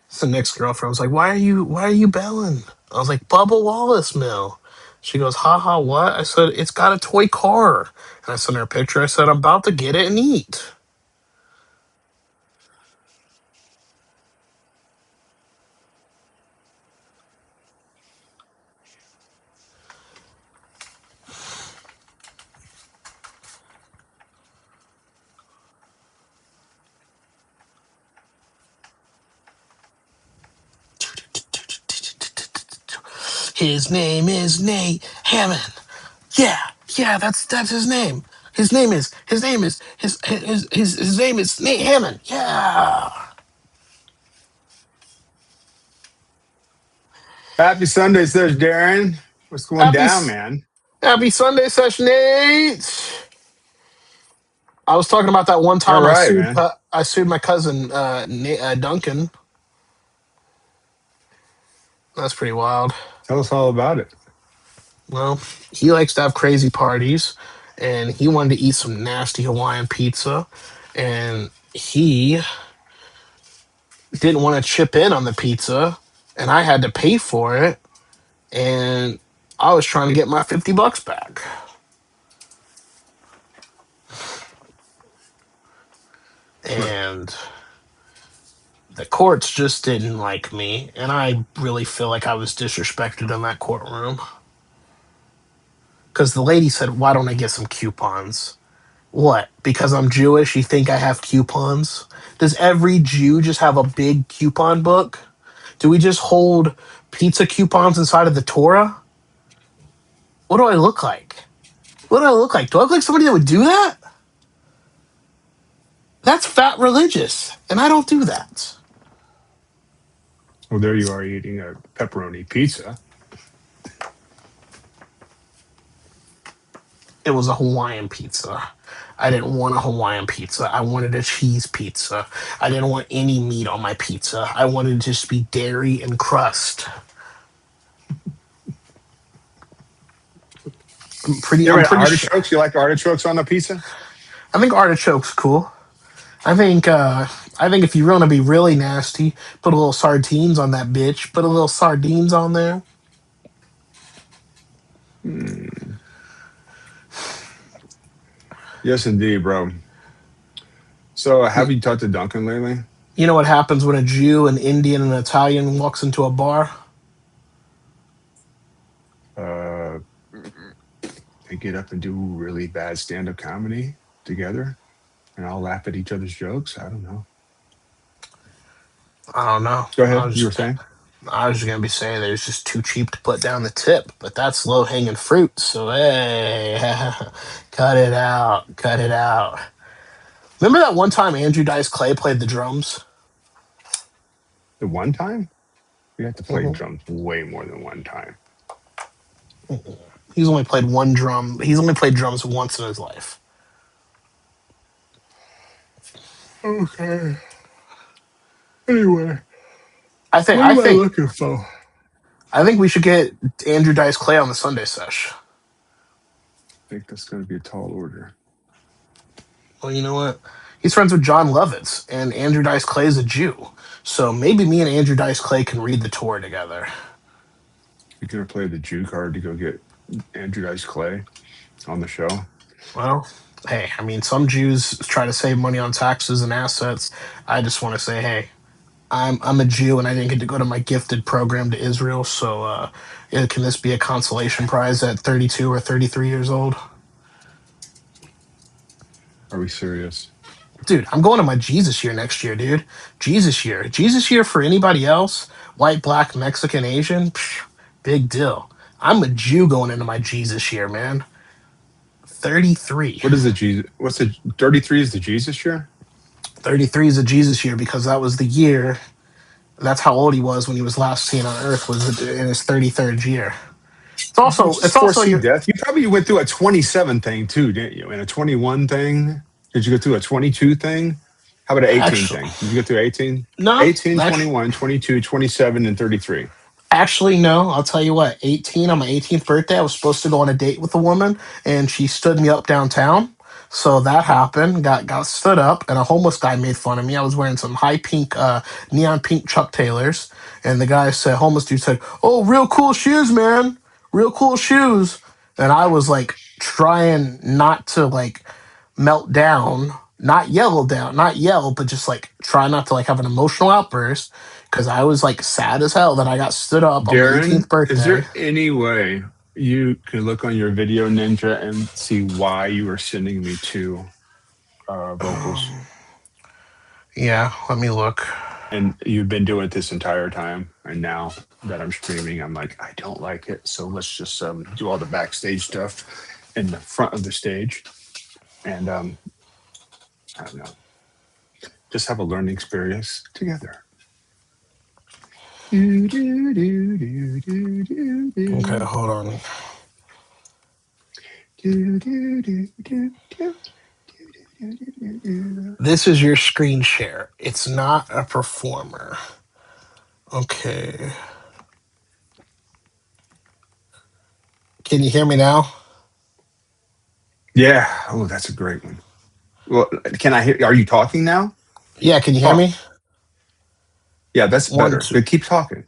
So Nick's girlfriend was like, why are you belling? I was like, Bubba Wallace Mill. She goes, haha, what? I said, it's got a toy car. And I sent her a picture. I said, I'm about to get it and eat. His name is Nate Hammond. Yeah, yeah, that's his name. His name is Nate Hammond. Yeah. Happy Sunday, says Darren. What's going Happy down, man? Happy Sunday, Session 8. I was talking about that one All time right, man. I sued my cousin Duncan. That's pretty wild. Tell us all about it. Well, he likes to have crazy parties, and he wanted to eat some nasty Hawaiian pizza, and he didn't want to chip in on the pizza, and I had to pay for it, and I was trying to get my $50 back. And the courts just didn't like me, and I really feel like I was disrespected in that courtroom. Because the lady said, "Why don't I get some coupons?" What? Because I'm Jewish, you think I have coupons? Does every Jew just have a big coupon book? Do we just hold pizza coupons inside of the Torah? What do I look like? What do I look like? Do I look like somebody that would do that? That's fat religious, and I don't do that. Well, there you are eating a pepperoni pizza. It was a Hawaiian pizza. I didn't want a Hawaiian pizza. I wanted a cheese pizza. I didn't want any meat on my pizza. I wanted it to just be dairy and crust. I'm pretty. You I'm ever had pretty sure. artichokes? You like artichokes on a pizza? I think artichoke's cool. I think. I think if you want to be really nasty, put a little sardines on that bitch. Put a little sardines on there. Hmm. Yes, indeed, bro. So, have you talked to Duncan lately? You know what happens when a Jew, an Indian, and an Italian walks into a bar? Uh, they get up and do really bad stand-up comedy together, and I'll laugh at each other's jokes. I don't know. I don't know. Go I ahead. You was were saying I was gonna be saying that it's just too cheap to put down the tip, but that's low hanging fruit. So hey, cut it out, cut it out. Remember that one time Andrew Dice Clay played the drums? the one time we had to play Mhm. drums way more than one time. He's only played one drum. He's only played drums once in his life. Okay. Anyway, I think. what I am I think. looking for? I think we should get Andrew Dice Clay on the Sunday sesh. I think that's going to be a tall order. Well, you know what? He's friends with John Lovitz, and Andrew Dice Clay is a Jew. So maybe me and Andrew Dice Clay can read the tour together. You're going to play the Jew card to go get Andrew Dice Clay on the show. Well, hey, I mean, some Jews try to save money on taxes and assets. I just want to say, hey, I'm a Jew and I didn't get to go to my gifted program to Israel. So, can this be a consolation prize at 32 or 33 years old? Are we serious? Dude, I'm going to my Jesus year next year, dude. Jesus year. Jesus year for anybody else, white, black, Mexican, Asian, big deal. I'm a Jew going into my Jesus year, man. 33. What is the Jesus? What's the 33 is the Jesus year? 33 is a Jesus year because that was the year. That's how old he was when he was last seen on Earth. Was in his 33rd year. It's You also. just It's also foresee your. death. You probably went through a 27 thing too, didn't you? And a 21 thing. Did you go through a 22 thing? How about an 18 Actually, thing? Did you go through 18? no. 18, Actually, 21, 22, 27, and 33. Actually, no. I'll tell you what. 18 on my 18th birthday, I was supposed to go on a date with a woman, and she stood me up downtown. So that happened. Got stood up, and a homeless guy made fun of me. I was wearing some high pink, neon pink Chuck Taylors, and the guy said, homeless dude said, "Oh, real cool shoes, man. Real cool shoes." And I was like trying not to like melt down, not yell, but just like try not to like have an emotional outburst because I was like sad as hell that I got stood up on my Darren, 18th is there birthday. any way you can look on your video ninja and see why you were sending me two vocals? Um, yeah, let me look. And you've been doing it this entire time. And now that I'm streaming, I'm like, I don't like it. So let's just do all the backstage stuff in the front of the stage. And I don't know, just have a learning experience together. Do, do, do, do, do, do, Okay, do. hold on. Do, do, do, do, do, do, do, do. This is your screen share. It's not a performer. Okay. Can you hear me now? Yeah. Oh, that's a great one. Well, can I hear? Are you talking now? Yeah, can you hear Talk. me? Yeah, that's One, better. two. But keep talking.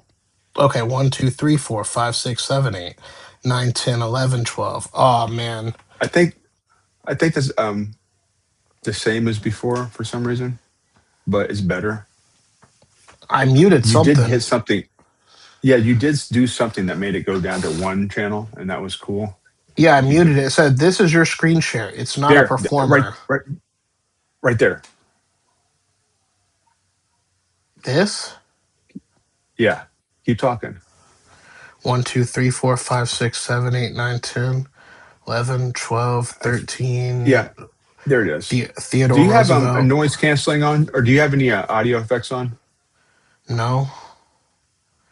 Okay, 1, 2, 3, 4, 5, 6, 7, 8, 9, 10, 11, 12. Oh man, I think that's the same as before for some reason, but it's better. I muted You did something. hit something. Yeah, you did do something that made it go down to one channel, and that was cool. Yeah, I Keep it muted it. It said this is your screen share. It's not a there, right, performer. right there. This Yeah, keep talking. 1, 2, 3, 4, 5, 6, 7, 8, 9, 10, 11, 12, I, 13. yeah, there it is. Do Theodore you have a Roosevelt. noise canceling on, or do you have any audio effects on? No.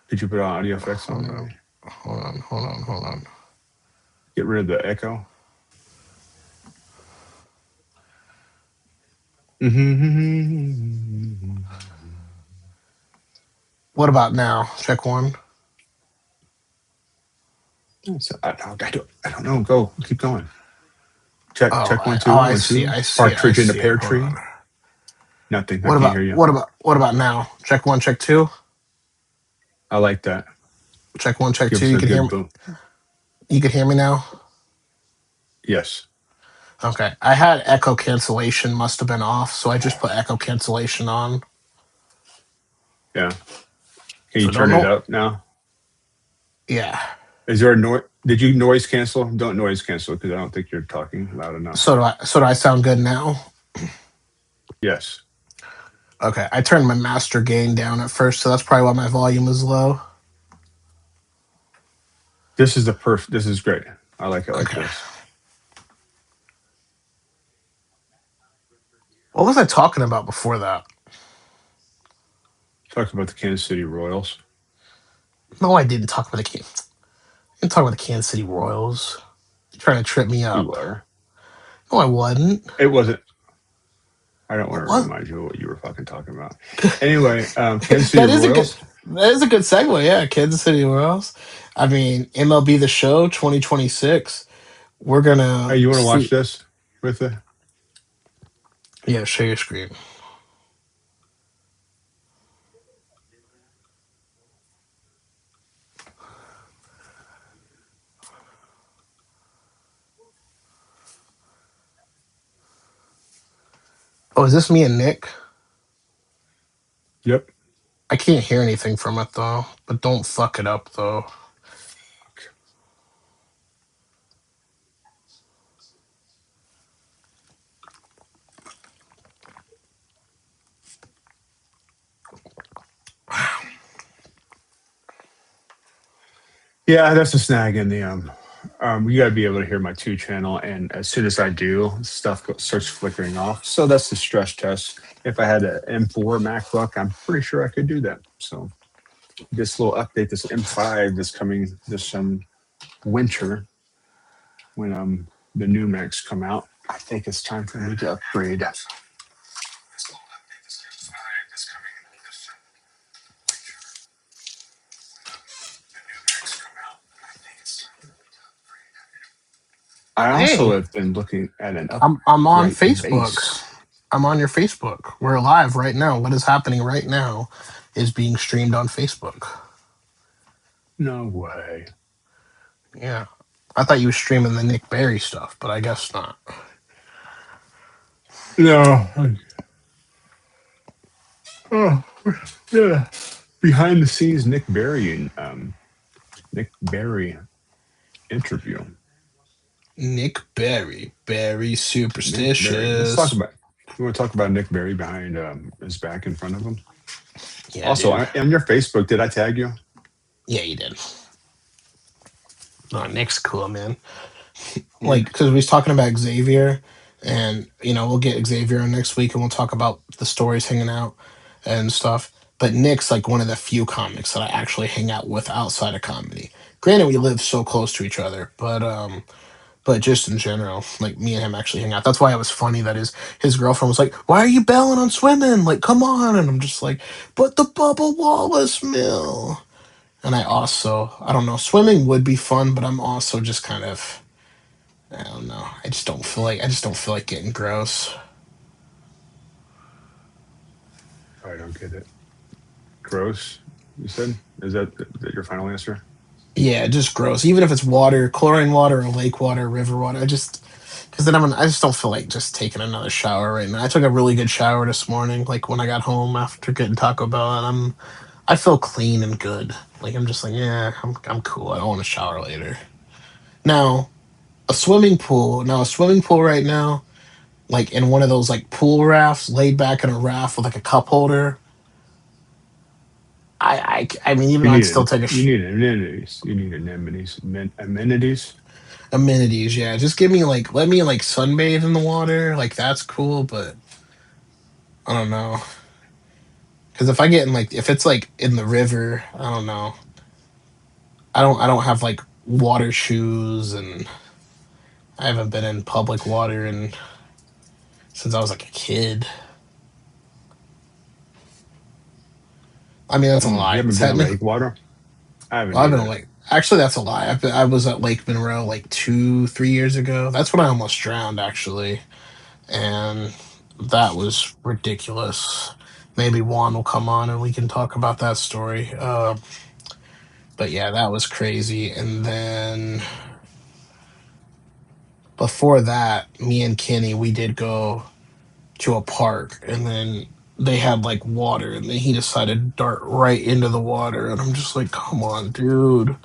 Could you put audio effects on Hold on. maybe? Hold on. Get rid of the echo. What about now? Check one. So, I don't know. Go, keep going. Check one, Oh, two, one, two. Partridge in the pear Hold tree. on. Nothing. I can't hear you. What about now? Check one, check two. I like that. Check one, check Give two. us You a can hear good me. boom. You can hear me now. Yes. Okay. I had echo cancellation must have been off, so I just put echo cancellation on. Yeah. Can you So don't turn it know. up now? Yeah. Is there a noise? Did you noise cancel? Don't noise cancel because I don't think you're talking loud enough. So do I sound good now? Yes. Okay. I turned my master gain down at first, so that's probably why my volume is low. This is the This is great. I like it like Okay. this. What was I talking about before that? Talk about the Kansas City Royals. No, I didn't talk about I didn't talk about the Kansas City Royals. You're trying to trip me You up. are. No, I wasn't. It wasn't. I don't want What to was? remind you of what you were fucking talking about. Anyway, Kansas City That is a good. Royals. That is a good segue. Yeah, Kansas City Royals. I mean, MLB The Show 2026. We're Hey, gonna you want to watch see. this with the? Yeah, share your screen. Oh, is this me and Nick? Yep. I can't hear anything from it though. But don't fuck it up though. Yeah, that's a snag in the you got to be able to hear my two channel, and as soon as I do, starts flickering off. So that's the stress test. If I had an M4 MacBook, I'm pretty sure I could do that. So this little update, this M5 that's coming this winter when the new Macs come out, I think it's time for me to upgrade. I also Hey, have been looking at an I'm on upright Facebook. base. I'm on your Facebook. We're live right now. What is happening right now is being streamed on Facebook. No way. Yeah. I thought you were streaming the Nick Berry stuff, but I guess not. No. Oh, yeah. Behind the scenes, Nick Berry interview. Nick Berry. Berry Nick Berry. Let's talk superstitious. about. You want to talk about Nick Berry behind his back in front of him? Yeah, Also, dude. on your Facebook, did I tag you? Yeah, you did. No, Nick's cool, man. Like, Nick. because we was talking about Xavier, and, we'll get Xavier on next week and we'll talk about the stories hanging out and stuff. But Nick's like one of the few comics that I actually hang out with outside of comedy. Granted, we live so close to each other, but just in general, like me and him actually hang out. That's why it was funny that his girlfriend was like, "Why are you bailing on swimming? Like, come on!" And I'm just like, "But the Bubba Wallace mill." And I don't know, swimming would be fun, but I'm also just kind of, I don't know. I just don't feel like getting gross. I don't get it. Gross. You said is that your final answer? Yeah, just gross. Even if it's water, chlorine water, or lake water, river water, because then I just don't feel like just taking another shower right now. I took a really good shower this morning, like when I got home after getting Taco Bell, and I feel clean and good. Like I'm just like, yeah, I'm cool. I don't want to shower later. Now, A swimming pool. Now, a swimming pool right now, like in one of those like pool rafts, laid back in a raft with like a cup holder. I mean, even You though I'd need still it. take You need amenities. You need amenities. Amenities. amenities. Yeah, just give me like let me like sunbathe in the water. Like that's cool, but I don't know. Because if I get in like if it's like in the river, I don't know. I don't have like water shoes, and I haven't been in public water and since I was like a kid. I mean, that's a You lie. haven't been to Technically, lake water? I haven't well, I've been either. like actually that's a lie. I was at Lake Monroe like 2 3 years ago. That's when I almost drowned actually, and that was ridiculous. Maybe Juan will come on and we can talk about that story. But yeah, that was crazy. And then before that, me and Kenny, we did go to a park, and then they had like water, and then he decided to dart right into the water, and I'm just like, come on, dude,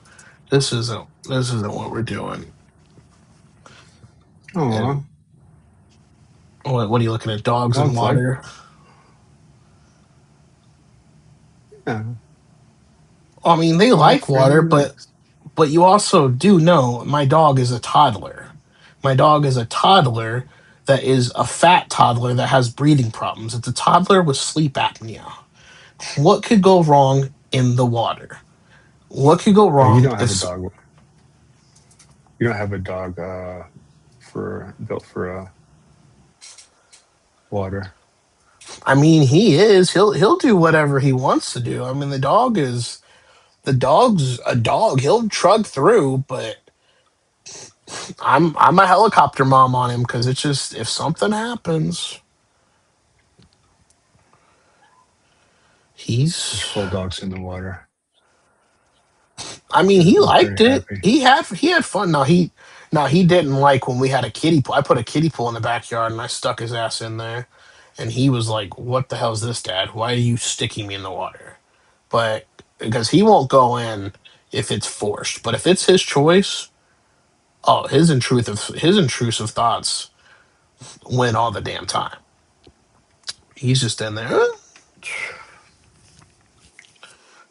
this isn't what we're doing. Oh, And what are you looking at? Dogs in dogs like water? yeah, I mean, they dog like water, friendly but lakes. you also do know my dog is a toddler. My dog is a toddler that is a fat toddler that has breathing problems. It's a toddler with sleep apnea. What could go wrong in the water? What could go You wrong don't have a if dog. You don't have a dog for built for water. I mean he is he'll do whatever he wants to do. I mean the dog's a dog. He'll trug through, but I'm a helicopter mom on him because it's just if something happens, he's There's bulldogs in the water. I mean, They're, he they're liked pretty it. happy. He had fun. Now he didn't like when we had a kiddie pool. I put a kiddie pool in the backyard and I stuck his ass in there, and he was like, "What the hell is this, Dad? Why are you sticking me in the water?" But because he won't go in if it's forced, but if it's his choice, oh, his intrusive thoughts win all the damn time. He's just in there.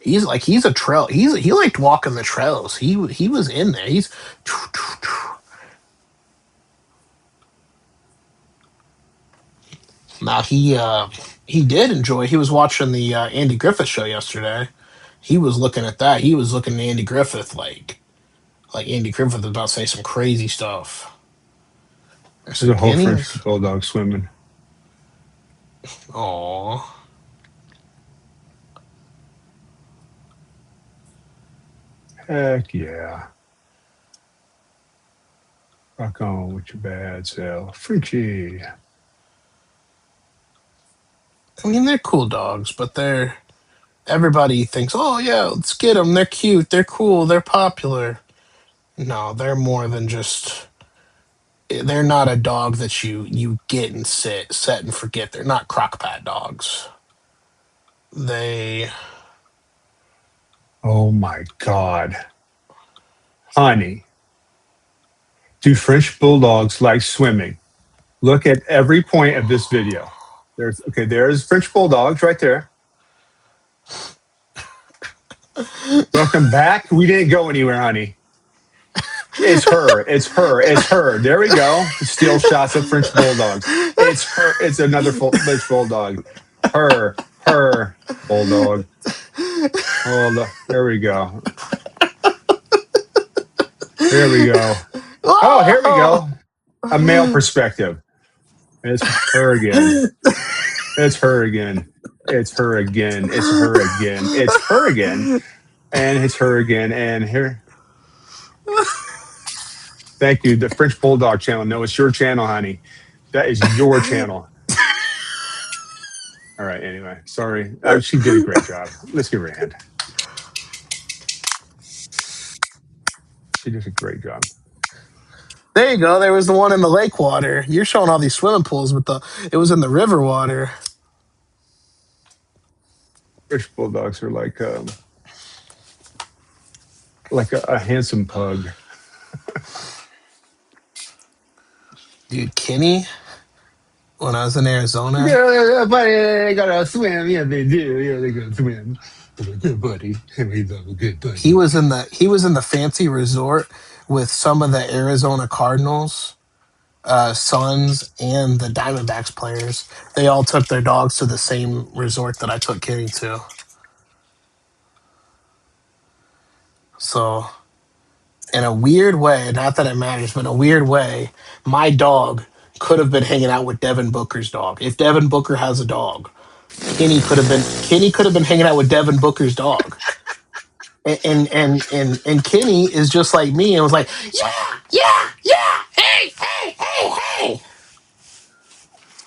He's a trail. He liked walking the trails. He was in there. He's Now he did enjoy. He was watching the Andy Griffith show yesterday. He was looking at that. He was looking at Andy Griffith like Andy Griffith was about to say some crazy stuff. I There's a said, whole Kenny, French bulldog swimming. oh, Heck yeah. Rock on with your bad self. Frenchie. I mean they're cool dogs, but they're everybody thinks, oh yeah, let's get them. They're cute. They're cool. They're popular. No, they're more than just. They're not a dog that you get and set and forget. They're not crockpot dogs. They Oh my God. Honey, do French bulldogs like swimming? Look at every point of this video. There's French bulldogs right there. Welcome back. We didn't go anywhere, honey. It's her. It's her. It's her. There we go. Still shots of French bulldogs. It's her. It's another French bulldog. Her. Her bulldog. Hold on. There we go. There we go. Oh, here we oh, go. A male perspective. It's her again. It's her again. It's her again. It's her again. It's her again. And it's her again. And here. Thank you. The French Bulldog channel. No, it's your channel, honey. That is your channel. All right. Anyway, sorry. She did a great job. Let's give her a hand. She did a great job. there you go. There was the one in the lake water. You're showing all these swimming pools, but it was in the river water. French Bulldogs are like a handsome pug. Dude, Kenny, when I was in Arizona, Yeah, buddy, they gotta swim. Yeah, they do. Yeah, they gotta swim. I'm a good buddy. He's a good buddy. he was in the fancy resort with some of the Arizona Cardinals, Suns, and the Diamondbacks players. They all took their dogs to the same resort that I took Kenny to. So, in a weird way, not that it matters, but in a weird way, my dog could have been hanging out with Devin Booker's dog. If Devin Booker has a dog, Kenny could have been hanging out with Devin Booker's dog. And Kenny is just like me and was like, yeah, yeah, yeah, hey, hey, hey, hey.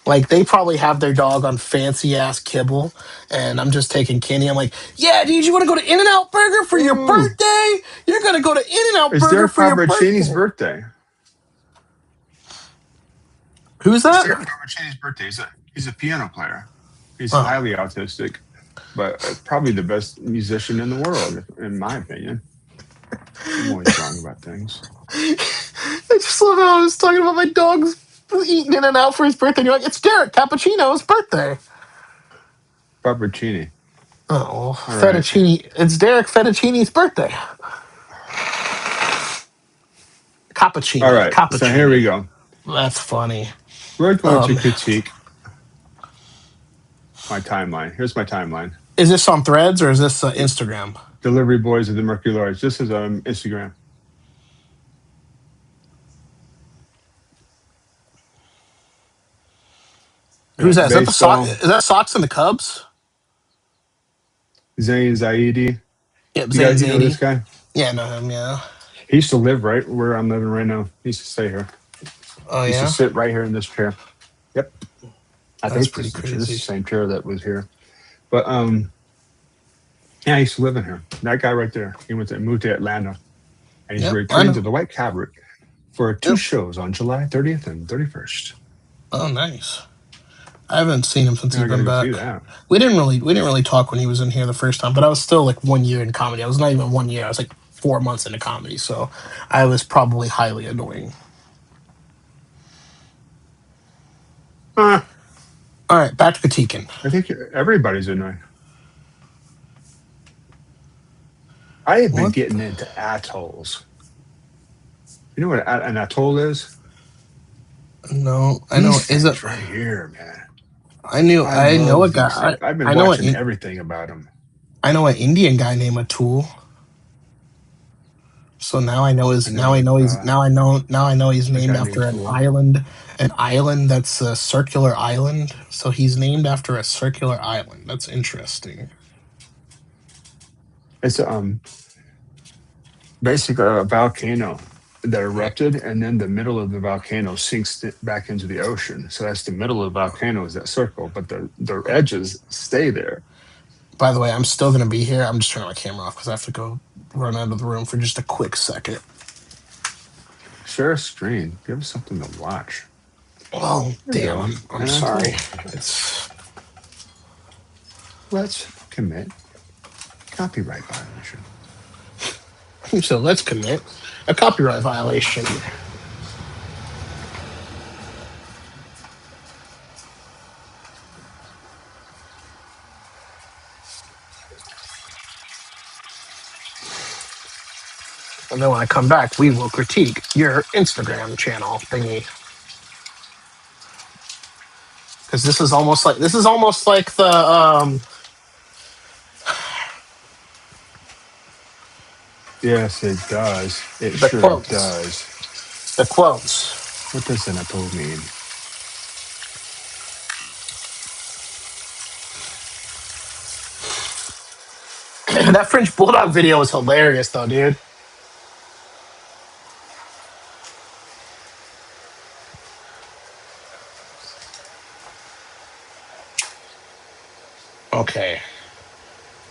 Like they probably have their dog on fancy ass kibble, and I'm just taking Kenny. I'm like, yeah, dude, you want to go to In and Out Burger for your Ooh, birthday? You're gonna go to In and Out it's Burger Derek for your Fabercini's birthday. birthday. Who's It's that? Derek Fabercini's birthday. He's a piano player. He's Oh. highly autistic, but probably the best musician in the world, in my opinion. I'm always wrong about things. I just love how I was talking about my dog's eating In and Out for his birthday. And you're like, it's Derek Cappuccino's birthday. Fabercini. Oh, All right. fettuccine. It's Derek Fettuccine's birthday. All Cappuccini. right. So here we Cappuccini. go. That's funny. We're going to Um, critique my timeline. Here's my timeline. is this on Threads or is this Instagram? Delivery boys of the Mercury Lords. This is Instagram. Who's that? Is that the sock? Baseball. Is that Sox and the Cubs? Zayn Zaidi. Yep, Zane You know this Zadie. guy? Yeah, I know him. Yeah. He used to live right where I'm living right now. He used to stay here. Oh He used to yeah, sit right here in this chair. Yep. I that's think pretty this is the crazy. same chair that was here. But yeah, he used to live in here. That guy right there. He moved to Atlanta, and he's Yep, I returning know. to the White Cabinet for two Yep. shows on July 30th and 31st. Oh, nice. I haven't seen him since Now he's I got to been go back. see that. We didn't really talk when he was in here the first time, but I was still like 1 year in comedy. I was not even 1 year. I was like 4 months into comedy, so I was probably highly annoying. Uh, All right, back to critiquing. I think everybody's annoying. I have been What? getting into atolls. You know what an atoll is? No, I know. These Is it? things right here, man. I know a guy. These things. I've been I know watching everything about them. I know an Indian guy named Atul. So now I know I his. Now I know know he's. Now I know he's a named guy named after Tool. an island that's a circular island. So he's named after a circular island. That's interesting. It's basically a volcano that erupted, and then the middle of the volcano sinks back into the ocean. So that's the middle of the volcano is that circle, but the edges stay there. By the way, I'm still gonna be here. I'm just turning my camera off because I have to go run out of the room for just a quick second. Share a screen. Give us something to watch. Oh There we damn! go. I'm And sorry. until It's let's commit copyright violation. so let's commit a copyright violation. And then when I come back, we will critique your Instagram channel thingy. Because this is almost like Yes, it does. It the sure quotes. does. The quotes. What does an atoll mean? That French bulldog video was hilarious though, dude. Okay.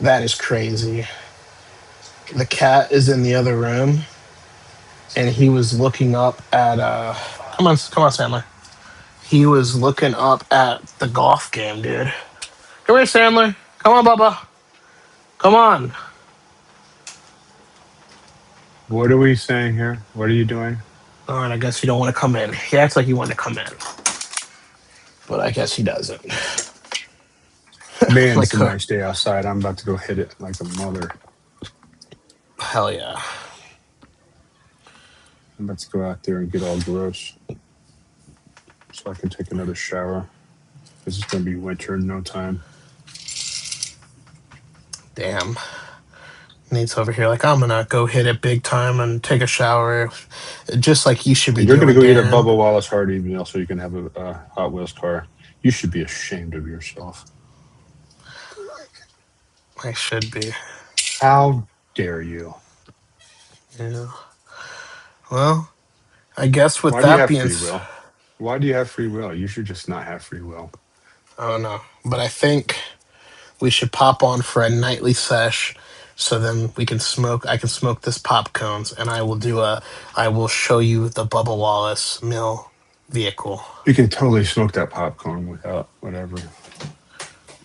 That is crazy. The cat is in the other room and he was looking up at come on, Sandler. He was looking up at the golf game, dude. Come here, Sandler. Come on, Bubba. Come on. What are we saying here? What are you doing? All right, I guess you don't want to come in. He acts like he wanted to come in, but I guess he doesn't. Man, it's Like, a nice day outside. I'm about to go hit it like a mother. hell yeah. I'm about to go out there and get all gross so I can take another shower. This is going to be winter in no time. Damn. Nate's over here like, I'm gonna go hit it big time and take a shower, just like you should be And you're going to doing, go eat a Dan. Bubba Wallace Hardy meal so you can have a Hot Wheels car. You should be ashamed of yourself. I should be. How dare you? Yeah. Well, I guess with Why do you that have being, free will? Why do you have free will? You should just not have free will. I don't know, but I think we should pop on for a nightly sesh, so then we can smoke. I can smoke this pop cones, and I will show you the Bubba Wallace mill vehicle. You can totally smoke that popcorn without whatever.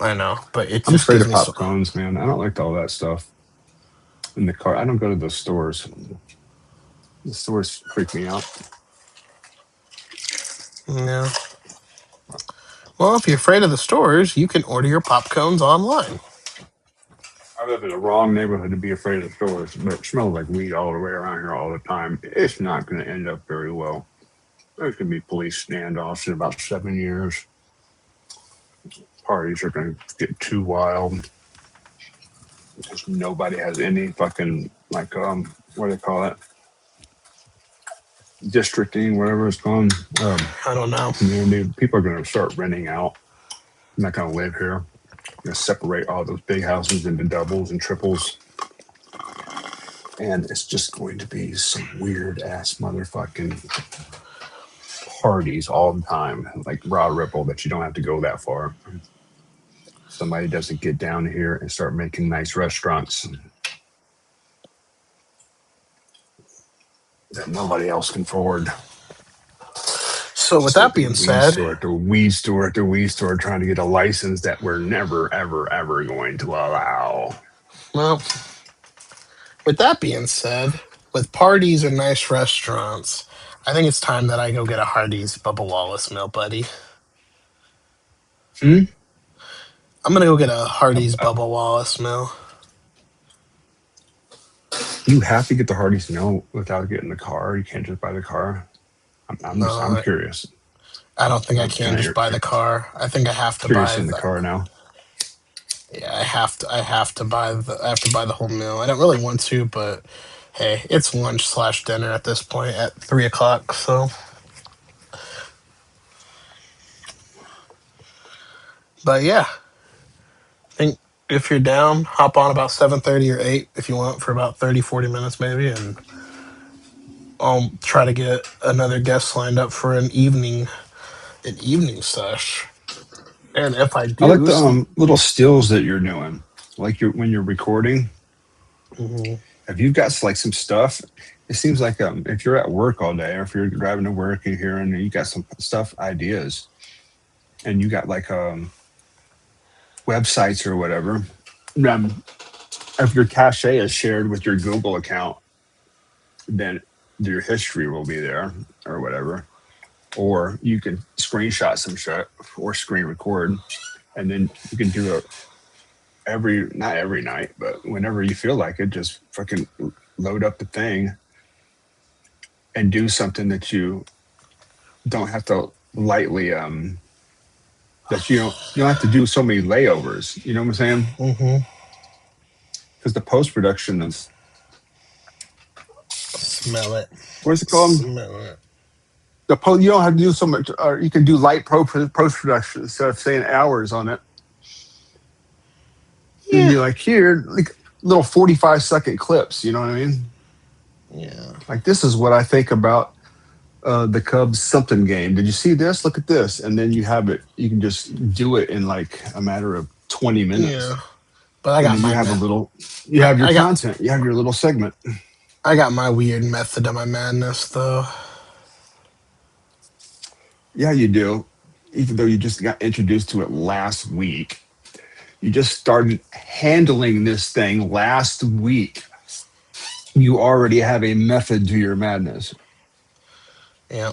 I know, but it I'm just afraid gives of me so. popcorns, man. I don't like all that stuff in the car. I don't go to the stores. The stores freak me out. Yeah. Well, if you're afraid of the stores, you can order your pop cones online. I live in the wrong neighborhood to be afraid of stores, but it smells like weed all the way around here all the time. It's not going to end up very well. There's going to be police standoffs in about 7 years. Parties are going to get too wild because nobody has any fucking like what do they call it? Districting, whatever it's called. I don't know. Community. People are going to start renting out. I'm not going to live here. I'm going to separate all those big houses into doubles and triples. And it's just going to be some weird ass motherfucking parties all the time, like Raw Ripple, that you don't have to go that far. Somebody doesn't get down here and start making nice restaurants that nobody else can afford. So, with Still that be being weed said, store after weed store after weed store trying to get a license that we're never, ever, ever going to allow. well, with that being said, with parties and nice restaurants, I think it's time that I go get a Hardee's Bubba Wallace meal, buddy. Hmm? I'm gonna go get a Hardee's Uh, Bubba Wallace meal. you have to get the Hardee's meal without getting the car. You can't just buy the car. I'm No, curious. I don't think I I'm can kind just of buy the car. I think I have to curious buy in the the. car now. Yeah, I have to. I have to buy the. I have to buy the whole meal. I don't really want to, but hey, it's lunch slash dinner at this point at 3 o'clock. So, but yeah, I think if you're down, hop on about 7:30 or 8 if you want for about 30, 40 minutes maybe, and I'll try to get another guest lined up for an evening sesh. And if I I like do, the little stills that you're doing. Like when you're recording, mhm, if you've got like some stuff, it seems like if you're at work all day or if you're driving to work and here and you got some stuff ideas and you got like websites or whatever. Um, if your cache is shared with your Google account, then your history will be there or whatever. Or you can screenshot some shit or screen record, and then you can do it every not every night, but whenever you feel like it, just fucking load up the thing and do something that you don't have to lightly that you don't have to do so many layovers. You know what I'm saying? mhm. Because the post production is Smell it, what's it called? smell it. You don't have to do so much, or you can do light post production instead of saying hours on it. And Yeah, you're like here, like little 45-second clips. You know what I mean? yeah, Like this is what I think about the Cubs something game. Did you see this? Look at this, and then you have it. You can just do it in like a matter of 20 yeah. minutes, But I and got then you my have a me- little. You have your I got content. You have your little segment. I got my weird method of my madness though. Yeah, you do. Even though you just got introduced to it last week, you just started handling this thing last week. You already have a method to your madness. Yeah.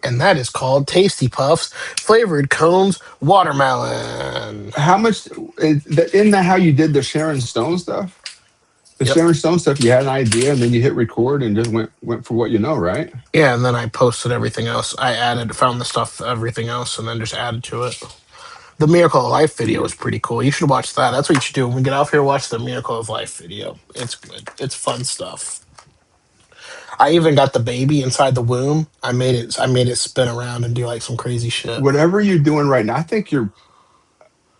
And that is called Tasty Puffs flavored cones watermelon. How much in the how you did the Sharon Stone stuff? The Yep. Sharon Stone stuff, you had an idea and then you hit record and just went for what you know, right? Yeah, and then I posted everything else. I found the stuff, everything else, and then just added to it. The Miracle of Life video is pretty cool. You should watch that. That's what you should do when we get off here. Watch the Miracle of Life video. It's good. It's fun stuff. I even got the baby inside the womb. I made it spin around and do like some crazy shit. Whatever you're doing right now,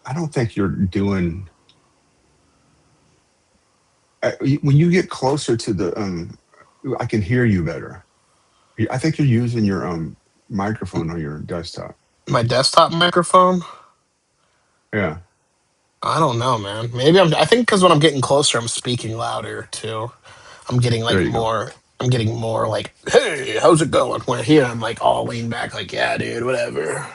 I don't think you're doing when you get closer to the I can hear you better. I think you're using your microphone on your desktop. My desktop microphone. Yeah, I don't know, man. Maybe I think because when I'm getting closer, I'm speaking louder too. I'm getting there like you go. more. I'm getting more like, "Hey, how's it going?" Where here, I'm like all leaned back, like, "Yeah, dude, whatever."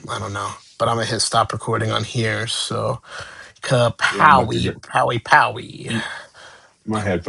I don't know, but I'm gonna hit stop recording on here. So, Yeah, I'm about to kapowie, get powie, powie. my headphones.